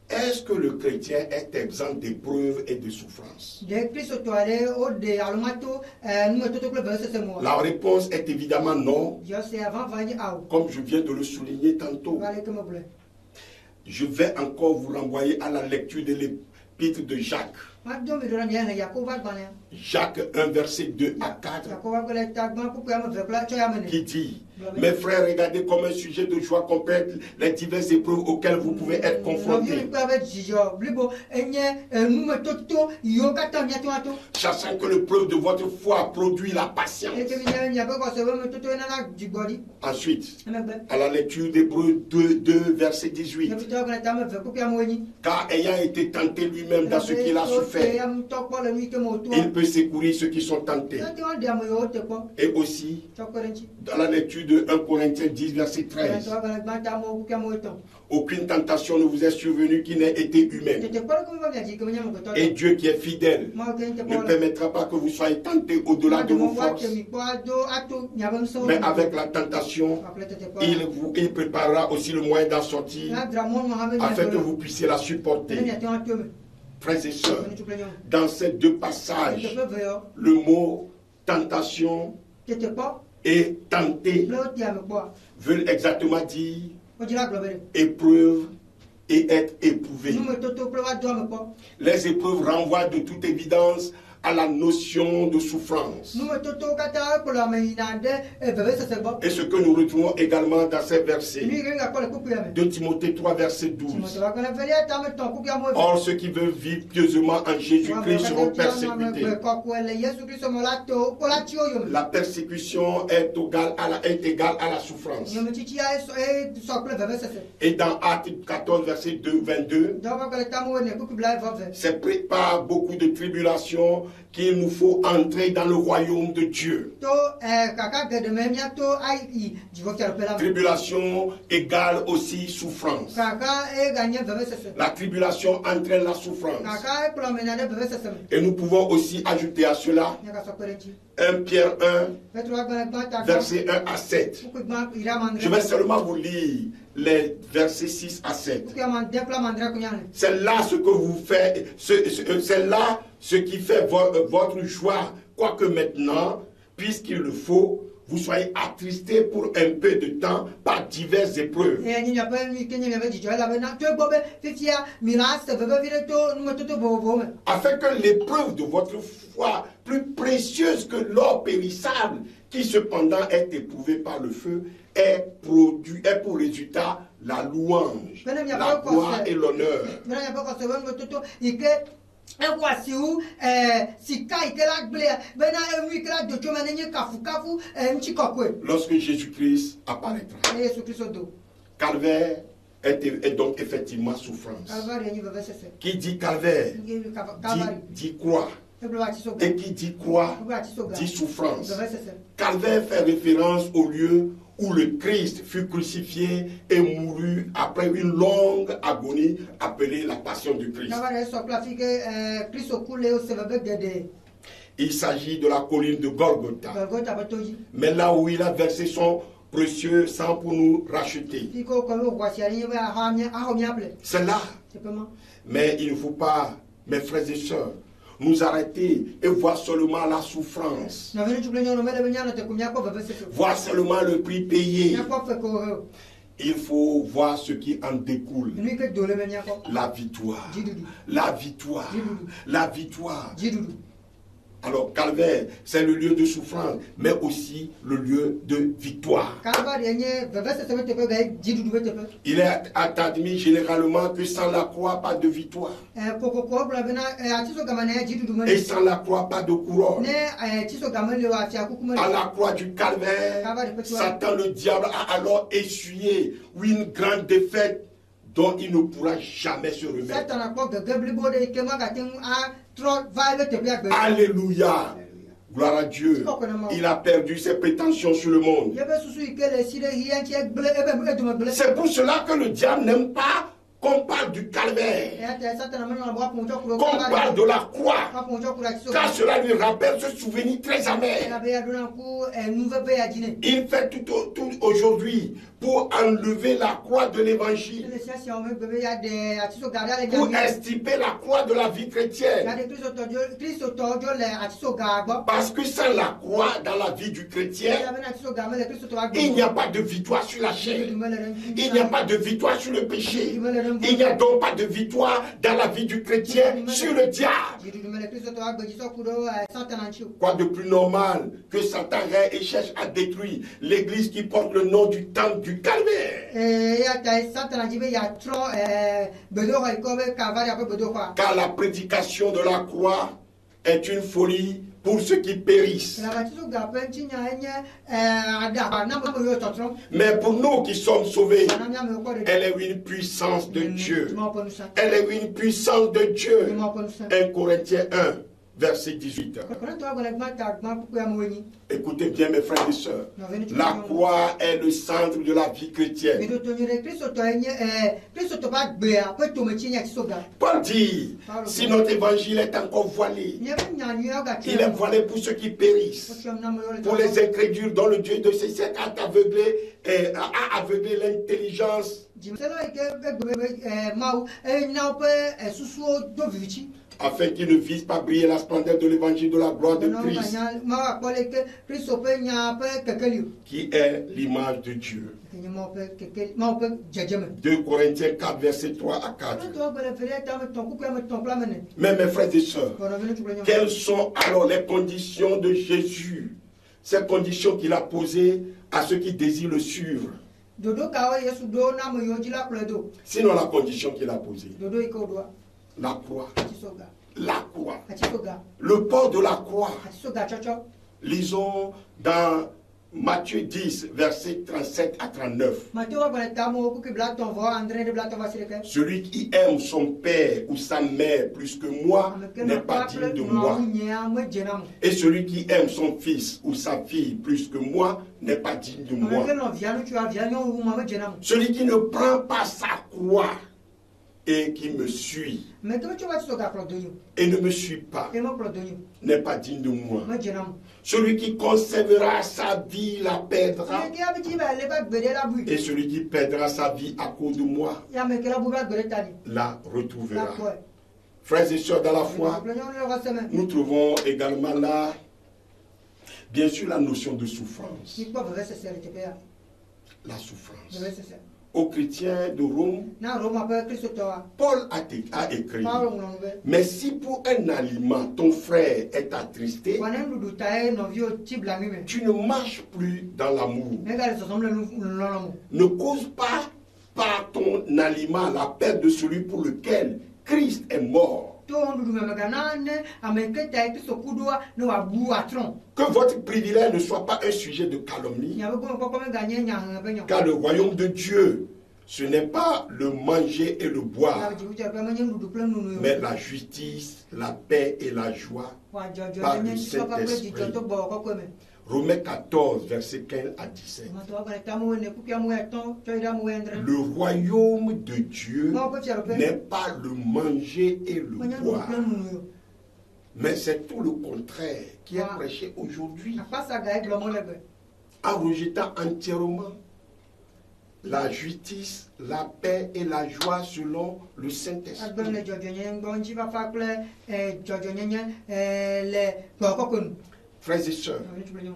[SPEAKER 1] est-ce que le chrétien est exempt d'épreuves et de souffrances? La réponse est évidemment non, comme je viens de le souligner tantôt. Je vais encore vous renvoyer à la lecture de l'épître de Jacques. Jacques 1, verset 2 à 4, qui dit: mes frères, regardez comme un sujet de joie complète les diverses épreuves auxquelles vous pouvez être confrontés, sachant que l'épreuve de votre foi produit la patience. Ensuite, à la lecture d'Hébreux 2, verset 18, car ayant été tenté lui-même dans ce qu'il a souffert, il peut secourir ceux qui sont tentés. Et aussi, dans la lecture de 1 Corinthiens 10, verset 13, aucune tentation ne vous est survenue qui n'ait été humaine. Et Dieu qui est fidèle ne permettra pas que vous soyez tentés au-delà de vos forces. Mais avec la tentation, il préparera aussi le moyen d'en sortir afin que vous puissiez la supporter. Frères et sœurs, dans ces deux passages, le mot tentation et tenter veulent exactement dire épreuve et être éprouvé. Les épreuves renvoient de toute évidence à la notion de souffrance. Et ce que nous retrouvons également dans ces versets. 2 Timothée 3, verset 12. Or, ceux qui veulent vivre pieusement en Jésus-Christ seront persécutés. La persécution est égale à la souffrance. Et dans Actes 14, verset 22, c'est par beaucoup de tribulations qu'il nous faut entrer dans le royaume de Dieu. Tribulation égale aussi souffrance. La tribulation entraîne la souffrance. Et nous pouvons aussi ajouter à cela 1 Pierre 1, verset 1 à 7. Je vais seulement vous lire les versets 6 à 7. C'est là ce que vous faites, c'est là ce qui fait votre joie, quoique maintenant, puisqu'il le faut, vous soyez attristés pour un peu de temps par diverses épreuves. Afin que l'épreuve de votre foi, plus précieuse que l'or périssable, qui cependant est éprouvé par le feu, est pour résultat la louange, la gloire et l'honneur. Lorsque Jésus-Christ apparaîtra, calvaire est donc effectivement souffrance. Qui dit calvaire dit croix. Et qui dit croix dit souffrance. Calvaire fait référence au lieu où le Christ fut crucifié et mourut après une longue agonie appelée la passion du Christ. Il s'agit de la colline de Golgotha. Mais là où il a versé son précieux sang pour nous racheter. C'est là. Mais il ne faut pas, mes frères et sœurs, nous arrêter et voir seulement la souffrance. Voir seulement le prix payé. Il faut voir ce qui en découle. La victoire. La victoire. La victoire. Alors, calvaire, c'est le lieu de souffrance, mais aussi le lieu de victoire. Il est admis généralement que sans la croix, pas de victoire. Et sans la croix, pas de couronne. À la croix du calvaire, Satan, le diable, a alors essuyé une grande défaite dont il ne pourra jamais se remettre. Alléluia. Gloire à Dieu. Il a perdu ses prétentions sur le monde. C'est pour cela que le diable n'aime pas qu'on parle du calvaire, qu'on parle de la croix, car cela lui rappelle ce souvenir très amer. Il fait tout aujourd'hui pour enlever la croix de l'évangile, pour extirper la croix de la vie chrétienne. Parce que sans la croix dans la vie du chrétien, il n'y a pas de victoire sur la chair, il n'y a pas de victoire sur le péché. Il n'y a donc pas de victoire dans la vie du chrétien sur le diable. Quoi de plus normal que Satan règne et cherche à détruire l'église qui porte le nom du temple du calvaire. Car la prédication de la croix est une folie pour ceux qui périssent. Mais pour nous qui sommes sauvés, elle est une puissance de Dieu. Elle est une puissance de Dieu. 1 Corinthiens 1, verset 18. Écoutez bien mes frères et sœurs. La croix est le centre de la vie chrétienne. Paul dit, si notre évangile est encore voilé, il est voilé pour ceux qui périssent, pour les incrédules dont le Dieu de ces siècles a aveuglé l'intelligence. afin qu'ils ne visent pas briller la splendeur de l'évangile de la gloire de Christ, qui est l'image de Dieu. 2 Corinthiens 4, verset 3 à 4. Mais mes frères et sœurs, quelles sont alors les conditions de Jésus? Ces conditions qu'il a posées à ceux qui désirent le suivre. Sinon la condition qu'il a posée. La croix. La croix. Le port de la croix. Lisons dans Matthieu 10, versets 37 à 39. Celui qui aime son père ou sa mère plus que moi n'est pas digne de moi. Et celui qui aime son fils ou sa fille plus que moi n'est pas digne de moi. Celui qui ne prend pas sa croix et qui me suit et ne me suit pas n'est pas digne de moi. Celui qui conservera sa vie la perdra, et celui qui perdra sa vie à cause de moi la retrouvera. Frères et sœurs dans la foi, nous trouvons également là, bien sûr, la notion de souffrance. La souffrance. Aux chrétiens de Rome, Paul a écrit: mais si pour un aliment ton frère est attristé, tu ne marches plus dans l'amour. Ne cause pas par ton aliment la perte de celui pour lequel Christ est mort. Que votre privilège ne soit pas un sujet de calomnie, car le royaume de Dieu, ce n'est pas le manger et le boire, mais la justice, la paix et la joie par le Saint-Esprit. Romains 14, versets 15 à 17. Le royaume de Dieu n'est pas le manger et le boire, mais c'est tout le contraire qui est prêché aujourd'hui, en rejetant entièrement la justice, la paix et la joie selon le Saint-Esprit. Frères et sœurs,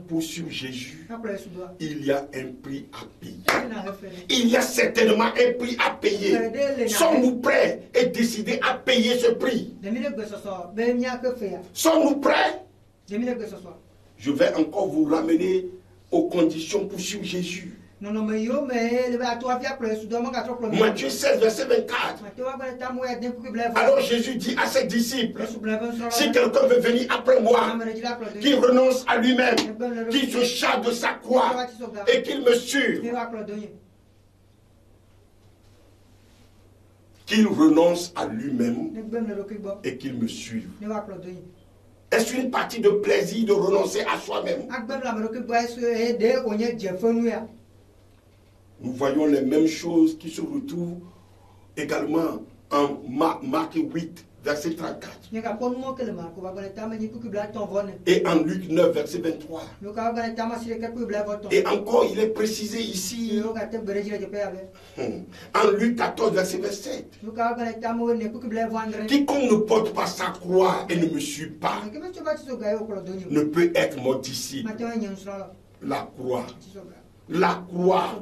[SPEAKER 1] pour suivre Jésus, il y a un prix à payer. Il y a certainement un prix à payer. Sommes-nous prêts et décidés à payer ce prix? Sommes-nous prêts? Je vais encore vous ramener aux conditions pour suivre Jésus. Matthieu 16, verset 24. Alors Jésus dit à ses disciples: si quelqu'un veut venir après moi, qu'il renonce à lui-même, qu'il se charge de sa croix et qu'il me suive. Qu'il renonce à lui-même et qu'il me suive. Est-ce une partie de plaisir de renoncer à soi-même? Nous voyons les mêmes choses qui se retrouvent également en Marc 8, verset 34. Et en Luc 9, verset 23. Et encore, il est précisé ici en Luc 14, verset 27. Quiconque ne porte pas sa croix et ne me suit pas ne peut être mon disciple. La croix. La croix.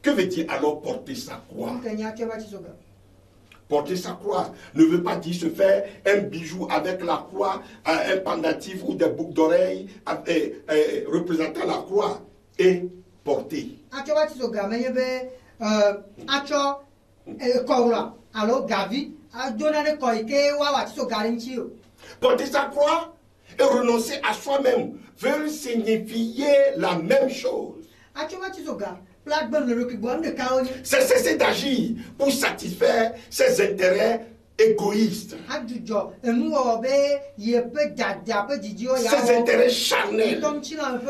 [SPEAKER 1] Que veut-il alors porter sa croix? Porter sa croix ne veut pas dire se faire un bijou avec la croix, un pendentif ou des boucles d'oreilles représentant la croix et porter. Porter sa croix et renoncer à soi-même veut signifier la même chose. C'est cesser d'agir pour satisfaire ses intérêts égoïstes, ses intérêts charnels,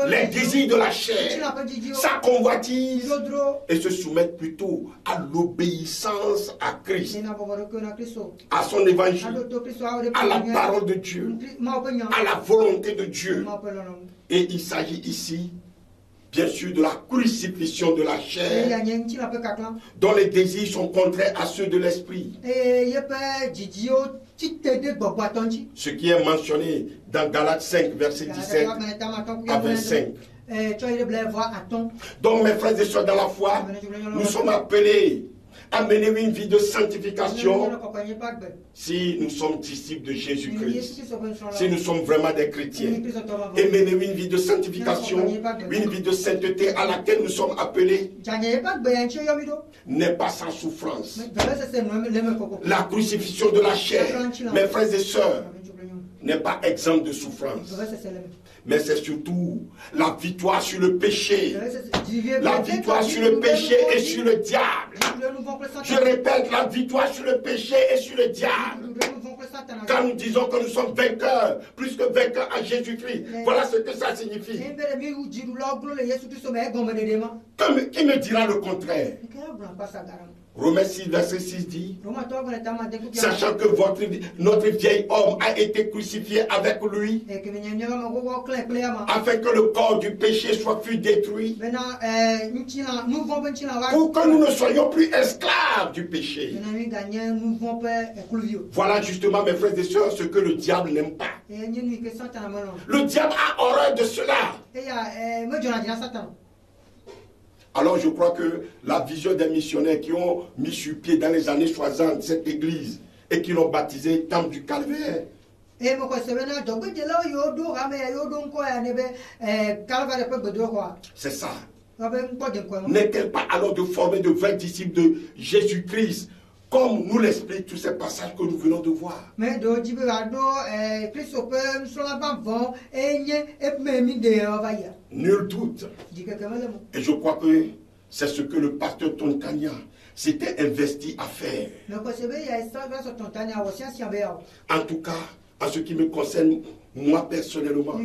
[SPEAKER 1] les désirs de la chair, sa convoitise, et se soumettre plutôt à l'obéissance à Christ, à son évangile, à la parole de Dieu, à la volonté de Dieu. Et il s'agit ici bien sûr de la crucifixion de la chair, dont les désirs sont contraires à ceux de l'esprit. Ce qui est mentionné dans Galates 5, verset 17 à 25. Donc, mes frères et sœurs dans la foi, nous sommes appelés à mener une vie de sanctification si nous sommes disciples de Jésus-Christ, si nous sommes vraiment des chrétiens, et mener une vie de sanctification, une vie de sainteté à laquelle nous sommes appelés, n'est pas sans souffrance. La crucifixion de la chair, mes frères et sœurs, n'est pas exempt de souffrance. Mais c'est surtout la victoire sur le péché. La victoire sur le péché et sur le diable. Je répète, la victoire sur le péché et sur le diable. Quand nous disons que nous sommes vainqueurs, plus que vainqueurs en Jésus-Christ, voilà ce que ça signifie. Qui me dira le contraire? Romains 6, verset 6 dit, sachant que notre vieil homme a été crucifié avec lui, afin que le corps du péché soit détruit, pour que nous ne soyons plus esclaves du péché. Voilà justement, mes frères et sœurs, ce que le diable n'aime pas. Le diable a horreur de cela. Alors je crois que la vision des missionnaires qui ont mis sur pied dans les années 60 cette église et qui l'ont baptisée Temple du Calvaire, c'est ça. N'est-elle pas alors de former de vrais disciples de Jésus-Christ, comme nous l'expliquent tous ces passages que nous venons de voir? Nul doute. Et je crois que c'est ce que le pasteur Tontania s'était investi à faire. En tout cas, en ce qui me concerne, moi personnellement,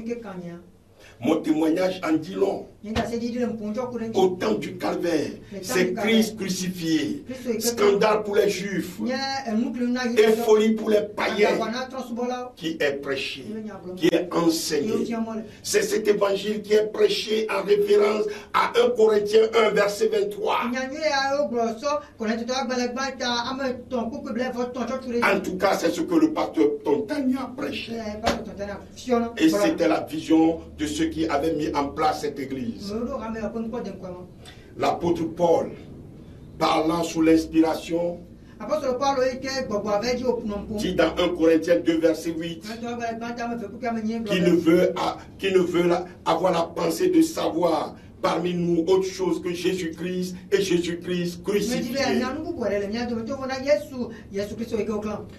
[SPEAKER 1] mon témoignage en dit long. Au temps du calvaire, c'est Christ crucifié, scandale pour les juifs et folie pour les païens qui est prêché, qui est enseigné. C'est cet évangile qui est prêché en référence à 1 Corinthiens 1 verset 23. En tout cas, c'est ce que le pasteur Tontania prêchait. Et c'était la vision de ceux qui avaient mis en place cette église. L'apôtre Paul, parlant sous l'inspiration, dit dans 1 Corinthiens 2 verset 8, qui ne veut avoir la pensée de savoir parmi nous autre chose que Jésus-Christ et Jésus-Christ crucifié.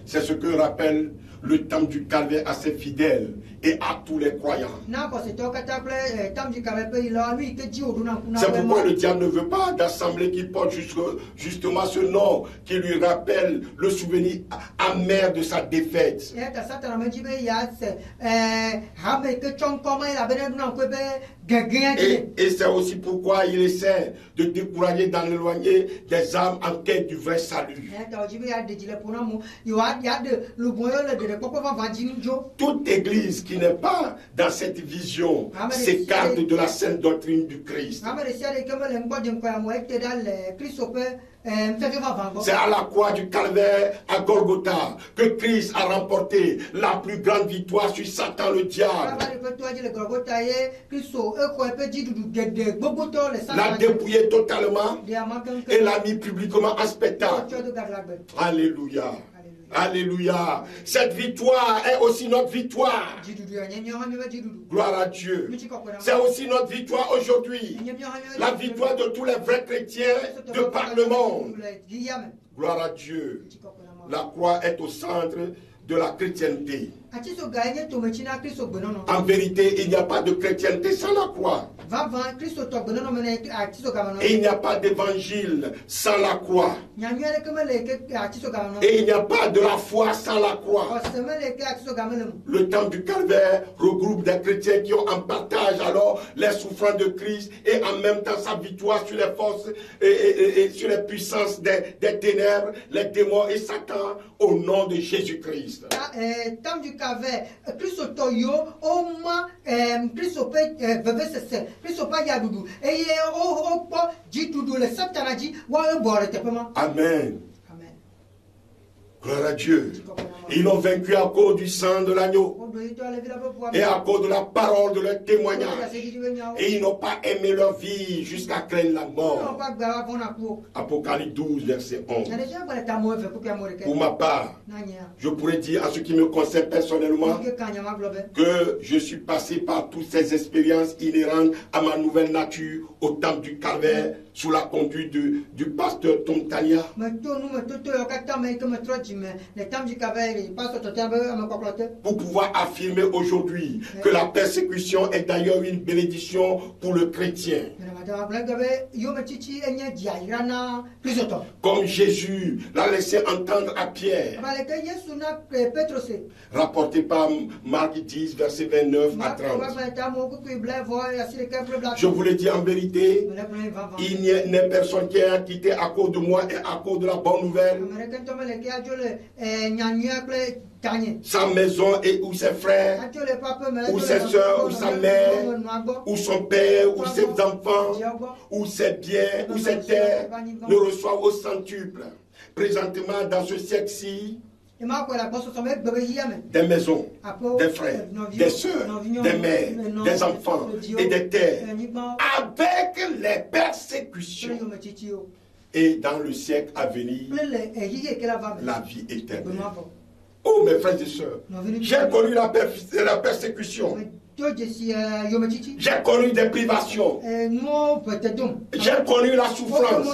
[SPEAKER 1] C'est ce que rappelle le temple du Calvaire à ses fidèles et à tous les croyants. C'est pourquoi le diable ne veut pas d'assemblée qui porte justement ce nom, qui lui rappelle le souvenir amer de sa défaite. Et c'est aussi pourquoi il essaie de décourager, d'en éloigner des âmes en quête du vrai salut. Toute église qui n'est pas dans cette vision s'écarte de la sainte doctrine du Christ. C'est à la croix du Calvaire à Golgotha que Christ a remporté la plus grande victoire sur Satan le diable. L'a dépouillé totalement et l'a mis publiquement en spectacle. Alléluia. Alléluia. Cette victoire est aussi notre victoire. Gloire à Dieu. C'est aussi notre victoire aujourd'hui. La victoire de tous les vrais chrétiens de par le monde. Gloire à Dieu. La croix est au centre de la chrétienté. En vérité, il n'y a pas de chrétienté sans la croix. Et il n'y a pas d'évangile sans la croix. Et il n'y a pas de la foi sans la croix. Le temple du Calvaire regroupe des chrétiens qui ont en partage alors les souffrances de Christ et en même temps sa victoire sur les forces et sur les puissances des ténèbres, les démons et Satan au nom de Jésus-Christ. Amen. Gloire à Dieu. Ils l'ont vaincu à cause du sang de l'agneau et à cause de la parole de leur témoignage. Et ils n'ont pas aimé leur vie jusqu'à craindre la mort. Apocalypse 12, verset 11. Pour ma part, je pourrais dire à ce qui me concerne personnellement que je suis passé par toutes ces expériences inhérentes à ma nouvelle nature au temple du Calvaire sous la conduite du pasteur Tom Tania. Pour pouvoir affirmer aujourd'hui que la persécution est d'ailleurs une bénédiction pour le chrétien. Comme Jésus l'a laissé entendre à Pierre. Rapporté par Marc 10, verset 29 à 30. Je vous le dis en vérité, il n'y a personne qui a quitté à cause de moi et à cause de la bonne nouvelle sa maison et ou ses frères, ou ses soeurs, ou sa mère, ou son père, ou ses enfants, ou ses biens, ou ses terres, ne reçoivent au centuple. Présentement, dans ce siècle-ci, des maisons, des frères, des soeurs, des mères, des enfants et des terres, avec les persécutions. Et dans le siècle à venir, la vie éternelle. Oh mes frères et sœurs, j'ai connu la persécution. J'ai connu des privations. J'ai connu la souffrance.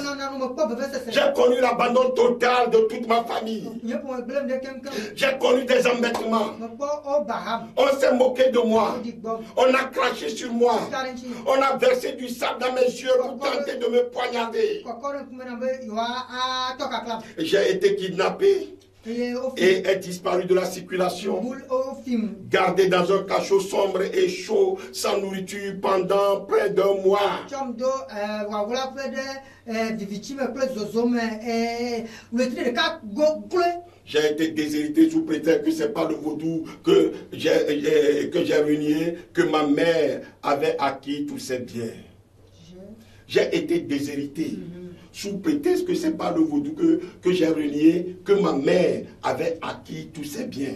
[SPEAKER 1] J'ai connu l'abandon total de toute ma famille. J'ai connu des embêtements. On s'est moqué de moi. On a craché sur moi. On a versé du sable dans mes yeux pour tenter de me poignarder. J'ai été kidnappé et est disparu de la circulation, gardé dans un cachot sombre et chaud, sans nourriture pendant près d'un mois. J'ai été déshérité sous prétexte que ce n'est pas le vaudou que j'ai renié, que ma mère avait acquis tous ses biens. J'ai été déshérité. Sous prétexte que ce n'est pas le vaudou que j'ai renié, que ma mère avait acquis tous ses biens.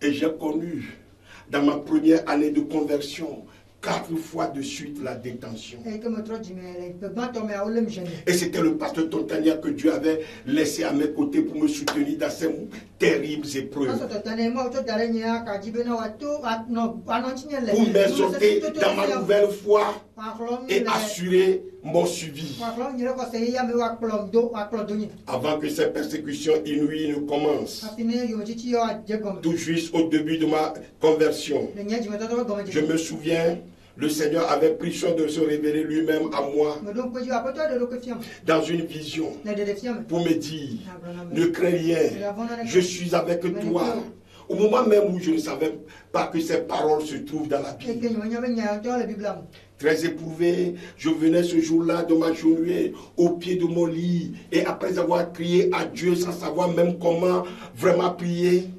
[SPEAKER 1] Et j'ai connu, dans ma première année de conversion, 4 fois de suite la détention. Et c'était le pasteur Tontania que Dieu avait laissé à mes côtés pour me soutenir dans ces terribles épreuves. Pour m'exhorter dans ma nouvelle foi et assurer mon suivi. Avant que ces persécutions inouïes ne commencent, tout juste au début de ma conversion, je me souviens, le Seigneur avait pris soin de se révéler lui-même à moi dans une vision pour me dire, ne crains rien, je suis avec toi. Au moment même où je ne savais pas que ces paroles se trouvent dans la Bible. Très éprouvé, je venais ce jour-là de m'agenouiller au pied de mon lit et après avoir crié à Dieu sans savoir même comment vraiment prier,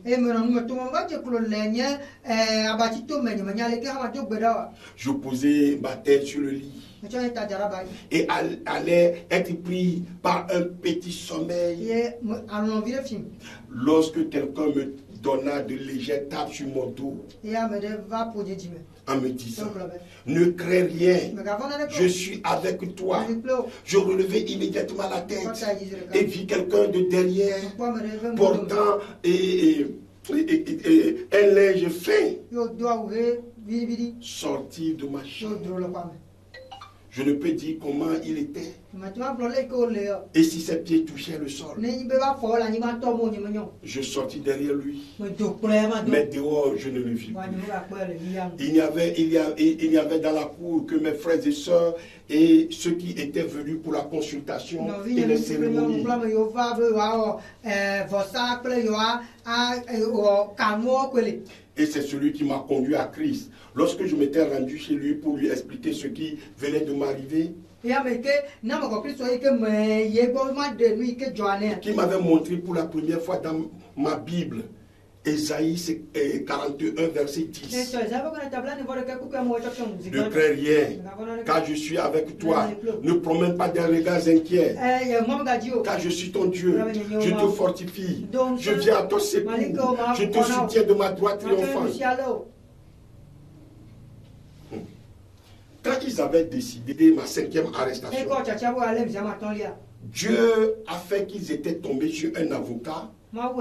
[SPEAKER 1] je posais ma tête sur le lit et allait être pris par un petit sommeil lorsque quelqu'un me donna de légères tapes sur mon dos en me disant, ne crains rien, je suis avec toi. Je relevai immédiatement la tête et vis quelqu'un de derrière portant un linge fin sortir de ma chambre. Je ne peux dire comment il était. Et si ses pieds touchaient le sol. Je sortis derrière lui. Mais dehors, je ne le vis plus. Il n'y avait dans la cour que mes frères et sœurs et ceux qui étaient venus pour la consultation et les cérémonies. Et c'est celui qui m'a conduit à Christ. Lorsque je m'étais rendu chez lui pour lui expliquer ce qui venait de m'arriver, qui m'avait montré pour la première fois dans ma Bible Ésaïe 41, verset 10. Ne crains rien, car je suis avec toi. Ne promène pas des regards inquiets, car je suis ton Dieu. Je te fortifie. Je viens à ton secours. Je te soutiens de ma droite triomphante. Quand ils avaient décidé ma 5e arrestation, Dieu a fait qu'ils étaient tombés sur un avocat. Un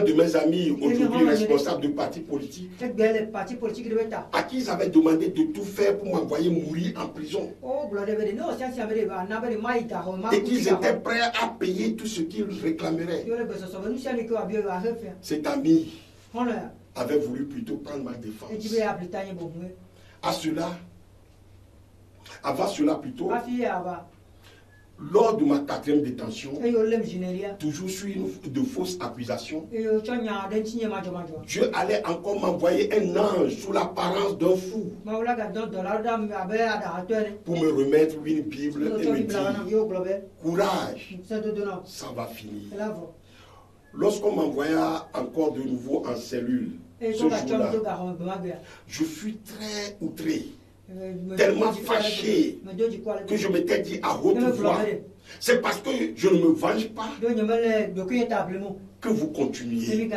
[SPEAKER 1] de mes amis, aujourd'hui responsable de parti politique, à qui ils avaient demandé de tout faire pour m'envoyer mourir en prison. Et qu'ils étaient prêts à payer tout ce qu'ils réclameraient. Cet ami avait voulu plutôt prendre ma défense. Avant cela plutôt, lors de ma 4e détention, toujours sur de fausses accusations, Dieu allait encore m'envoyer un ange sous l'apparence d'un fou pour me remettre une Bible et me dire courage, ça va finir. Lorsqu'on m'envoya encore de nouveau en cellule, ce jour-là, je fus très outré, tellement fâché que je m'étais dit à haute voix, c'est parce que je ne me venge pas que vous continuez.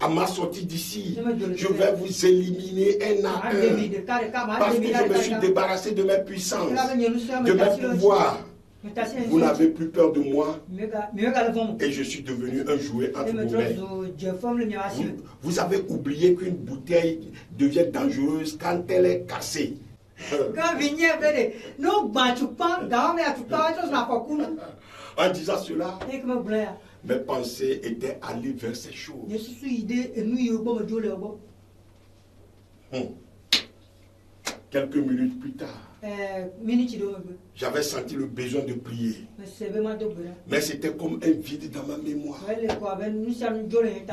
[SPEAKER 1] À ma sortie d'ici, je vais vous éliminer un à un parce que je me suis débarrassé de mes puissances, de mes pouvoirs. Vous n'avez plus peur de moi et je suis devenu un jouet entre vos mains. Vous avez oublié qu'une bouteille devient dangereuse quand elle est cassée. En disant cela, mes pensées étaient allées vers ces choses. Quelques minutes plus tard, j'avais senti le besoin de prier. Mais c'était comme un vide dans ma mémoire.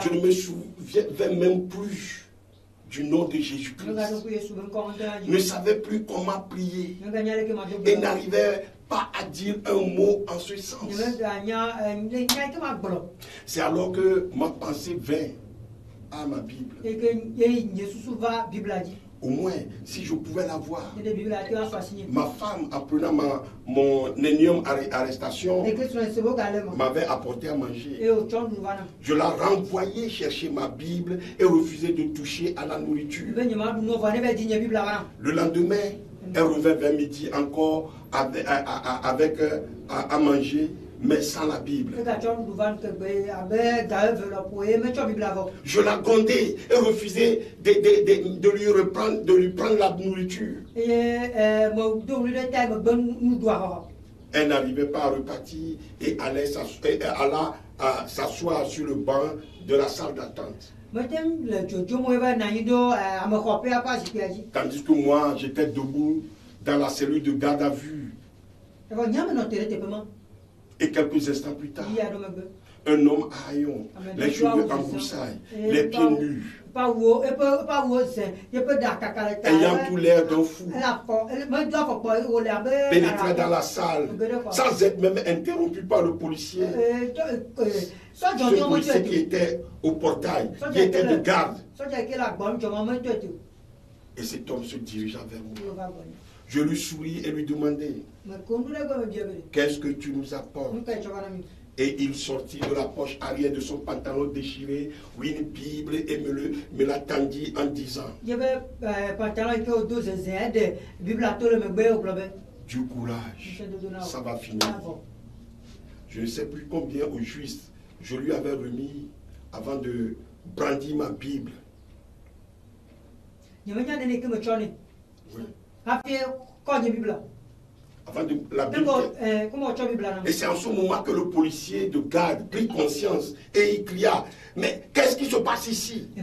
[SPEAKER 1] Je ne me souviens même plus du nom de Jésus-Christ. Je ne savais plus comment prier. Et n'arrivais pas à dire un mot en ce sens. C'est alors que ma pensée vint à ma Bible. Au moins, si je pouvais la voir. Ma femme, apprenant mon énième arrestation, m'avait apporté à manger. Je la renvoyais chercher ma Bible et refusais de toucher à la nourriture. Le lendemain, elle revint vers midi encore avec à manger, mais sans la Bible. Je la grondais et refusais de lui prendre la nourriture. Elle n'arrivait pas à repartir et alla s'asseoir sur le banc de la salle d'attente. Tandis que moi, j'étais debout dans la cellule de garde à vue. Et quelques instants plus tard, un homme à haillons, les cheveux en broussailles, les pieds nus, ayant tout l'air d'un fou, pénétrait dans la salle, sans être même interrompu par le policier. Ce policier qui était au portail, qui était de garde. Et cet homme se dirigea vers moi. Je lui souris et lui demandai, qu'est-ce que tu nous apportes? Et il sortit de la poche arrière de son pantalon déchiré une Bible et me la tendit en disant, du courage, ça va finir. Je ne sais plus combien au juste je lui avais remis avant de brandir ma Bible. Oui. Avant de la Bible. Et c'est en ce moment que le policier de garde prit conscience et il cria, mais qu'est-ce qui se passe ici? Je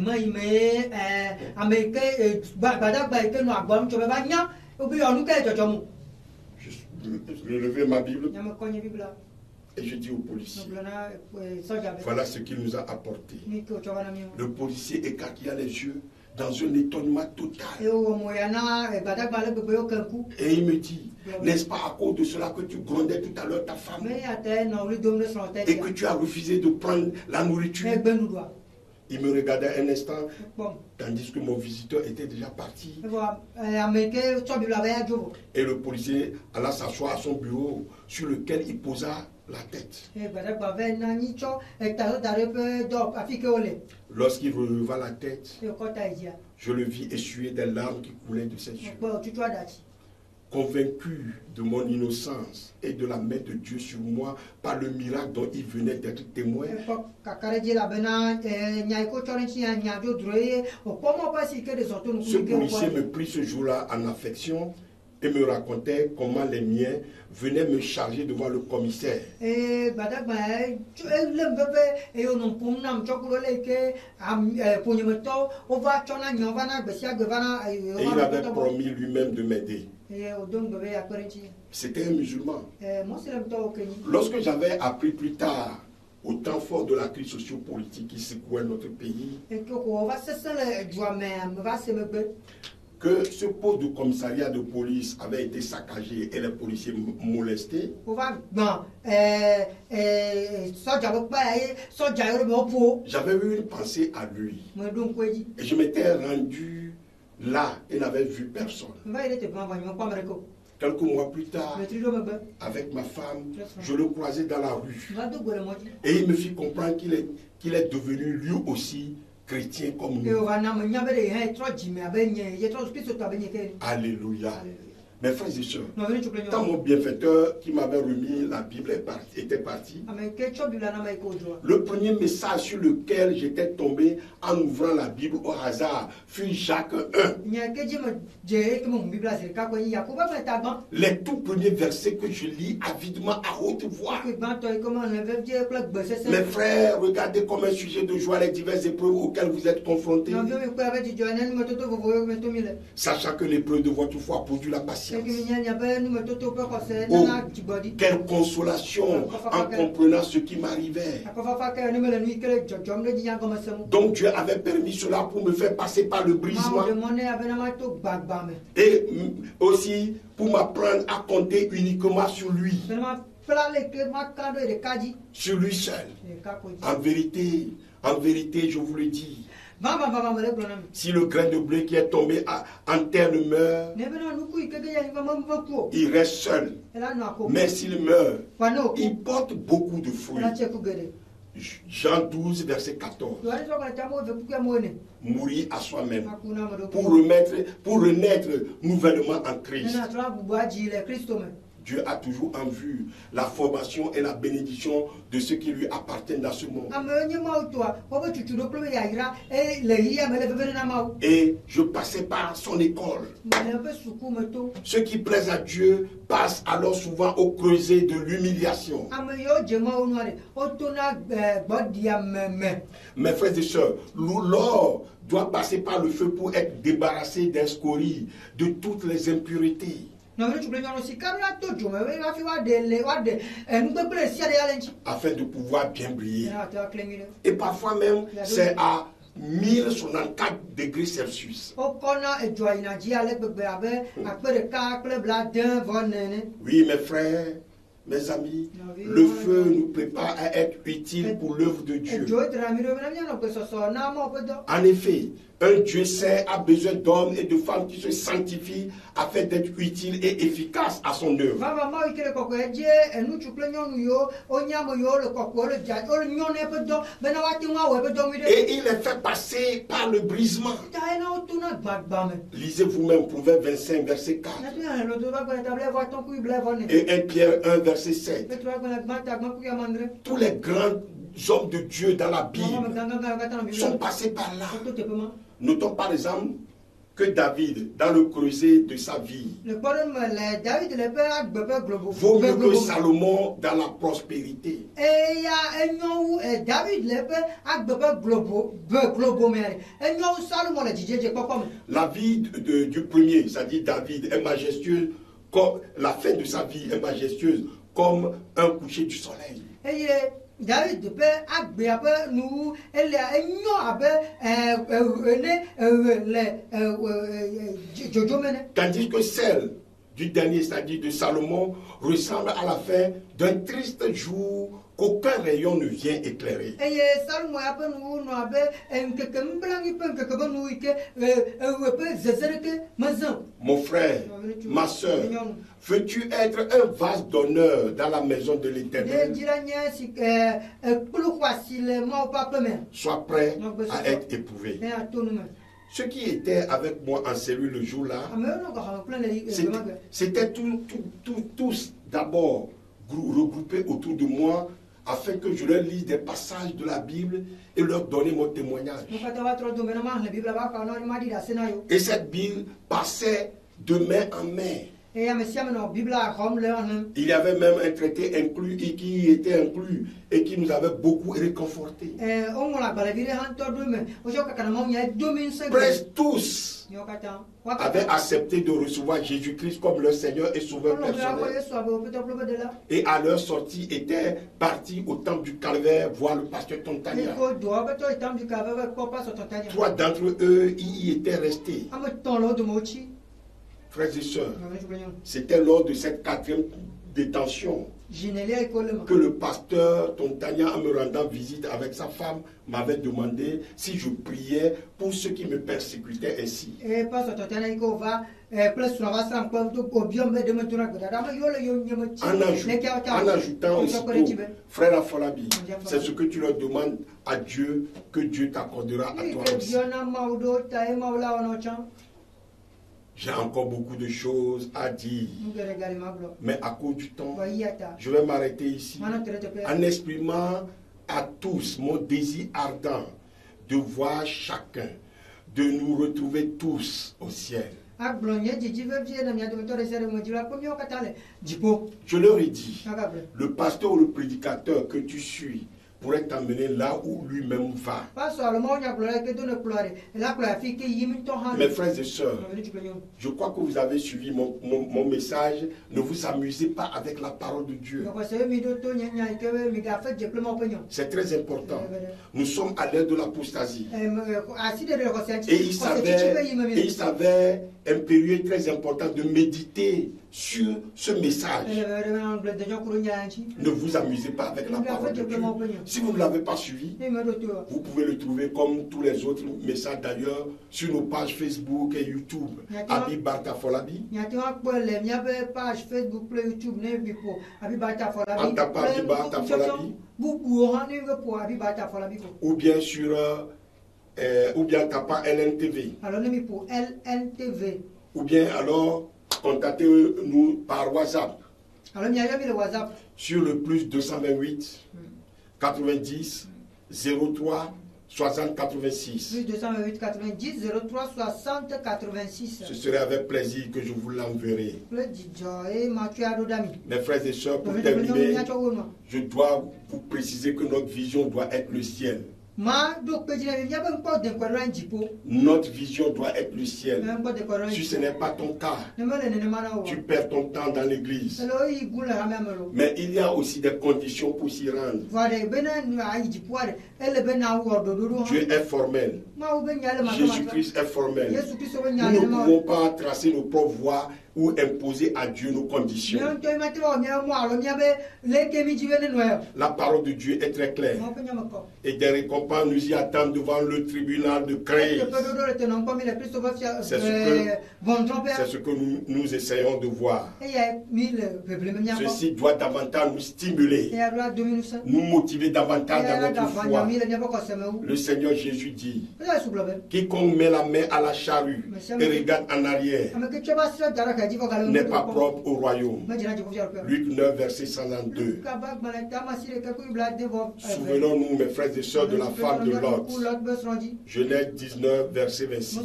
[SPEAKER 1] levai ma Bible et je dis au policier, voilà ce qu'il nous a apporté. Le policier écarquilla les yeux, dans un étonnement total. Et il me dit, n'est-ce pas à cause de cela que tu grondais tout à l'heure ta femme et que tu as refusé de prendre la nourriture? Il me regardait un instant, tandis que mon visiteur était déjà parti. Et le policier alla s'asseoir à son bureau, sur lequel il posa la tête. Lorsqu'il releva la tête, je le vis essuyer des larmes qui coulaient de ses yeux. Convaincu de mon innocence et de la main de Dieu sur moi par le miracle dont il venait d'être témoin, ce policier me prit ce jour-là en affection et me racontait comment les miens venaient me charger devant le commissaire. Et il avait promis lui-même de m'aider. C'était un musulman. Lorsque j'avais appris plus tard, au temps fort de la crise sociopolitique qui secouait notre pays, que ce poste de commissariat de police avait été saccagé et les policiers molestés, j'avais eu une pensée à lui. Et je m'étais rendu là et n'avais vu personne. Quelques mois plus tard, avec ma femme, je le croisais dans la rue. Et il me fit comprendre qu'il est devenu lui aussi chrétien comme nous. Alléluia. Mes frères et sœurs, quand mon bienfaiteur qui m'avait remis la Bible était parti, le premier message sur lequel j'étais tombé en ouvrant la Bible au hasard fut Jacques 1. Les tout premiers versets que je lis avidement à haute voix. Mes frères, regardez comme un sujet de joie les diverses épreuves auxquelles vous êtes confrontés, sachant que l'épreuve de votre foi produit la patience. Oh, quelle consolation en comprenant ce qui m'arrivait. Donc Dieu avait permis cela pour me faire passer par le brisement et aussi pour m'apprendre à compter uniquement sur lui. Sur lui seul. En vérité, je vous le dis, si le grain de blé qui est tombé en terre meurt, il reste seul. Mais s'il meurt, il porte beaucoup de fruits. Jean 12, verset 14. Mourir à soi-même pour renaître nouvellement en Christ. Dieu a toujours en vue la formation et la bénédiction de ceux qui lui appartiennent dans ce monde. Et je passais par son école. Ceux qui plaisent à Dieu passent alors souvent au creuset de l'humiliation. Mes frères et sœurs, l'or doit passer par le feu pour être débarrassé des scories, de toutes les impuretés. Afin de pouvoir bien briller. Et parfois même, c'est à 1064 degrés Celsius. Oui, mes frères, mes amis, le feu nous prépare à être utile pour l'œuvre de Dieu. En effet, un Dieu saint a besoin d'hommes et de femmes qui se sanctifient afin d'être utiles et efficaces à son œuvre. Et il est fait passer par le brisement. Lisez vous-même Proverbe 25, verset 4. Et 1 Pierre 1, verset 7. Tous les grands hommes de Dieu dans la Bible sont passés par là. Notons par exemple que David, dans le creuset de sa vie, vaut mieux que Salomon dans la prospérité. La vie du premier, c'est-à-dire David, est majestueuse, comme la fin de sa vie est majestueuse, comme un coucher du soleil.
[SPEAKER 2] David peut agber abe nous elle enyo abe
[SPEAKER 1] tandis que celle du dernier, c'est-à-dire de Salomon, ressemble à la fin d'un triste jour qu'aucun rayon ne vient éclairer. Mon frère, ma soeur, veux-tu être un vase d'honneur dans la maison de l'Éternel? Sois prêt à être éprouvé. Ceux qui étaient avec moi en cellule le jour-là, c'était tous d'abord regroupés autour de moi afin que je leur lise des passages de la Bible et leur donner mon témoignage. Et cette Bible passait de main en main. Il y avait même un traité inclus et qui était inclus et qui nous avait beaucoup réconfortés. Presque tous avaient accepté de recevoir Jésus-Christ comme leur Seigneur et Sauveur personnel. Et à leur sortie étaient partis au temple du Calvaire voir le pasteur Tontania. 3 d'entre eux y étaient restés. Frères et sœurs, c'était lors de cette 4e détention que le pasteur Tontania, en me rendant visite avec sa femme, m'avait demandé si je priais pour ceux qui me persécutaient ainsi. En ajoutant aussitôt, frère Afolabi, c'est ce que tu leur demandes à Dieu, que Dieu t'accordera à toi aussi. J'ai encore beaucoup de choses à dire, mais à cause du temps, je vais m'arrêter ici en exprimant à tous mon désir ardent de voir chacun, de nous retrouver tous au ciel. Je leur ai dit, le pasteur ou le prédicateur que tu suis pourrait t'amener là où lui-même va. Mes frères et sœurs, je crois que vous avez suivi mon message. Ne vous amusez pas avec la parole de Dieu. C'est très important. Nous sommes à l'ère de l'apostasie. Et il s'avère impérieux, très important de méditer sur ce message. Ne vous amusez pas avec la parole de Dieu. Si vous ne l'avez pas suivi, vous pouvez le trouver comme tous les autres messages d'ailleurs sur nos pages Facebook et YouTube. Abi Barta Folabi. Ou bien sur ou bien tapant LNTV. Ou bien alors contactez-nous par WhatsApp. Sur le plus 228 90 03 60 86.
[SPEAKER 2] Plus 228 90 03 60 86.
[SPEAKER 1] Ce serait avec plaisir que je vous l'enverrai. Mes frères et sœurs, pour terminer, je dois vous préciser que notre vision doit être le ciel. Notre vision doit être le ciel. Si ce n'est pas ton cas, tu perds ton temps dans l'église. Mais il y a aussi des conditions pour s'y rendre. Dieu est formel. Jésus-Christ est formel. Nous ne pouvons pas tracer nos propres voies ou imposer à Dieu nos conditions. La parole de Dieu est très claire. Et des récompenses nous y attendent devant le tribunal de Christ. C'est ce que nous essayons de voir. Ceci doit davantage nous stimuler, nous motiver davantage dans notre foi. Le Seigneur Jésus dit, quiconque met la main à la charrue et regarde en arrière n'est pas propre au royaume. Luc 9, verset 102. Souvenons-nous, mes frères et sœurs, de la femme de Lot. Genèse 19, verset 26.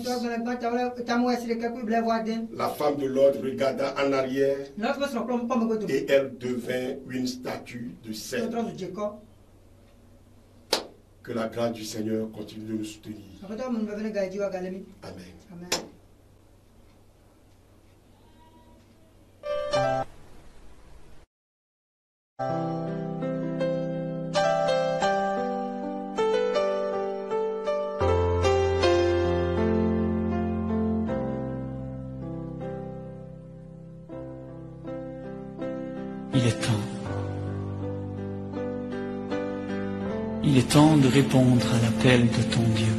[SPEAKER 1] La femme de Lot regarda en arrière et elle devint une statue de sel. Que la grâce du Seigneur continue de nous soutenir. Amen. Amen.
[SPEAKER 3] Il est temps de répondre à l'appel de ton Dieu.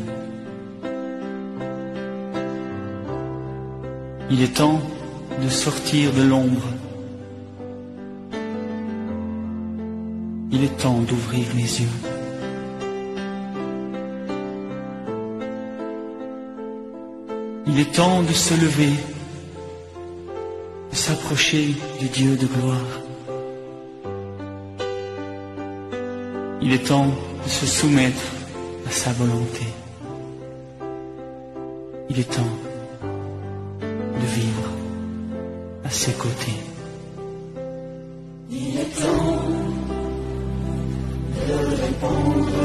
[SPEAKER 3] Il est temps de sortir de l'ombre. Il est temps d'ouvrir les yeux. Il est temps de se lever, de s'approcher du Dieu de gloire. Il est temps de se soumettre à sa volonté. Il est temps de vivre à ses côtés.
[SPEAKER 4] Il est temps de répondre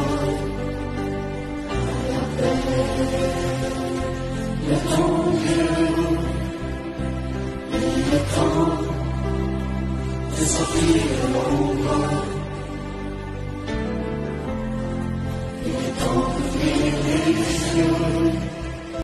[SPEAKER 4] à l'appel de ton Dieu. Il est temps de sortir de l'ombre. Il est temps d'ouvrir les yeux.